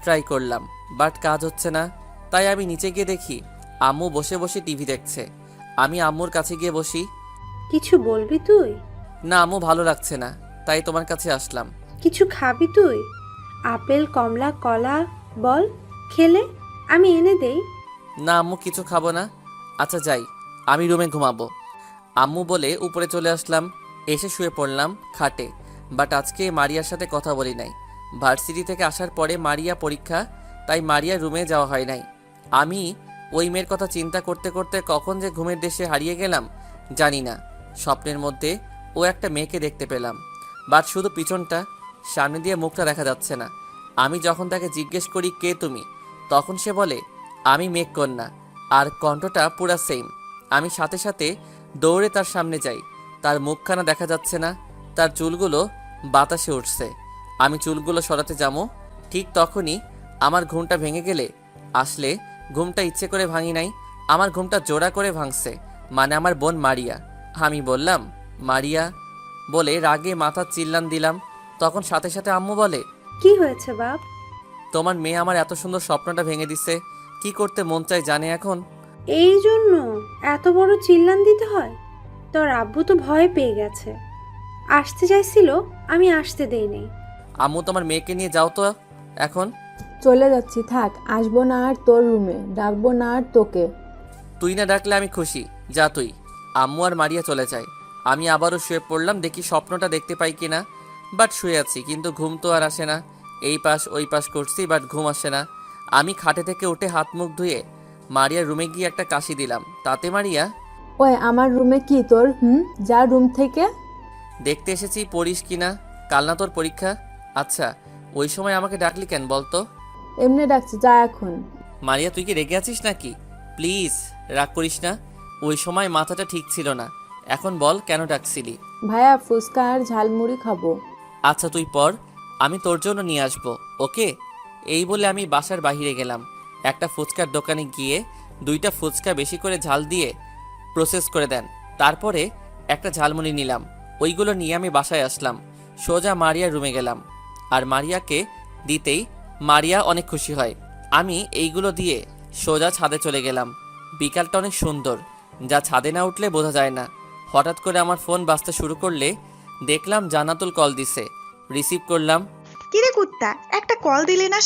ট্রাই করলাম, বাট কাজ হচ্ছে না। তাই আমি নিচে গিয়ে দেখি আম্মু বসে বসে টিভি দেখছে আমি আম্মুর কাছে গিয়ে বসি। কিছু বলবি তুই? না আম্মু, ভালো লাগছে না, তাই তোমার কাছে আসলাম। কিছু খাবি তুই? আপেল, কমলা, কলা বল, খেলে আমি এনে দেই। না আম্মু, কিছু খাবো না। আচ্ছা যাই, আমি রুমে ঘুমাবো। আম্মু বলে উপরে চলে আসলাম, এসে শুয়ে পড়লাম খাটে। বাট আজকে মারিয়ার সাথে কথা বলি নাই। ভার্সিটি থেকে আসার পরে মারিয়া পরীক্ষা, তাই মারিয়ার রুমে যাওয়া হয় নাই। আমি ওই মেয়ের কথা চিন্তা করতে করতে কখন যে ঘুমের দেশে হারিয়ে গেলাম জানি না। স্বপ্নের মধ্যে ও একটা মেয়েকে দেখতে পেলাম, বাট শুধু পিছনটা, সামনে দিয়ে মুখটা দেখা যাচ্ছে না। আমি যখন তাকে জিজ্ঞেস করি কে তুমি, তখন সে বলে আমি মেঘকন্যা, আর কণ্ঠটা পুরা সেম। আমি সাথে সাথে দৌড়ে তার সামনে যাই। তার মুখখানা দেখা যাচ্ছে না, তার চুলগুলো বাতাসে উঠছে। আমি চুলগুলো সরাতে যাবো, ঠিক তখনই আমার ঘুমটা ভেঙে গেলে আসলে ঘুমটা ইচ্ছে করে ভাঙি নাই, আমার ঘুমটা জোড়া করে ভাঙছে, মানে আমার বোন মারিয়া। আমি বললাম মারিয়া বলে রাগে মাথা চিল্লান দিলাম। তখন সাথে সাথে আম্মু বলে, কি হয়েছে বাপ? তোমার মেয়ে আমার এত সুন্দর স্বপ্নটা ভেঙে দিছে, কি করতে মন চায় জানে এখন। এই জন্য এত বড় চিল্লান দিতে হয়? তোর আব্বু তো ভয় পেয়ে গেছে, আসতে চাইছিল, আমি আসতে দেইনি। আম্মু তোমার মেয়েকে নিয়ে যাও তো এখন। চলে যাচ্ছি, থাক, আসবো না আর তোর রুমে, ডাকবো না আর তোকে। তুই না ডাকলে আমি খুশি, যা তুই। আম্মু আর মারিয়া চলে যায়। আমি আবারও শুয়ে পড়লাম, দেখি স্বপ্নটা দেখতে পাই কিনা। বাট শুয়ে আছি, কিন্তু ঘুম তো আর আসে না। এই পাশ ওই পাশ করছি, বাট ঘুম আসে না। আমি খাটে থেকে উঠে হাত মুখ ধুয়ে মারিয়ার রুমে গিয়ে একটা কাশি দিলাম। তাতে মারিয়া, ওই আমার রুমে কি তোর? যা রুম থেকে। দেখতে এসেছি পড়িস কিনা, কাল না তোর পরীক্ষা। আচ্ছা, ওই সময় আমাকে ডাকলি কেন বলতো? এমনি ডাকছি, যা এখন। মারিয়া তুই কি রেগে আছিস নাকি? প্লিজ রাগ করিস না, ওই সময় মাথাটা ঠিক ছিল না। এখন বল কেন ডাকছিলি? ভাইয়া, ফুচকা আর ঝালমুড়ি খাবো। আচ্ছা তুই পর, আমি তোর জন্য নিয়ে আসবো, ওকে? এই বলে আমি বাসার বাইরে গেলাম। একটা ফুচকার দোকানে গিয়ে 2টা ফুচকা বেশি করে ঝাল দিয়ে প্রসেস করে দেন। তারপরে একটা ঝালমুড়ি নিলাম। ওইগুলো নিয়ে আমি বাসায় আসলাম। সোজা মারিয়ার রুমে গেলাম, আর মারিয়াকে দিতেই মারিয়া অনেক খুশি হয়। আমি এইগুলো দিয়ে সোজা ছাদে চলে গেলাম। বিকালটা অনেক সুন্দর, যা ছাদে না উঠলে বোঝা যায় না। হঠাৎ করে আমার ফোন বাজতে শুরু করলে দেখলাম জান্নাতুল কল দিছে। রিসিভ করলাম। কিরে কুত্তা, একটা কল দিলে না?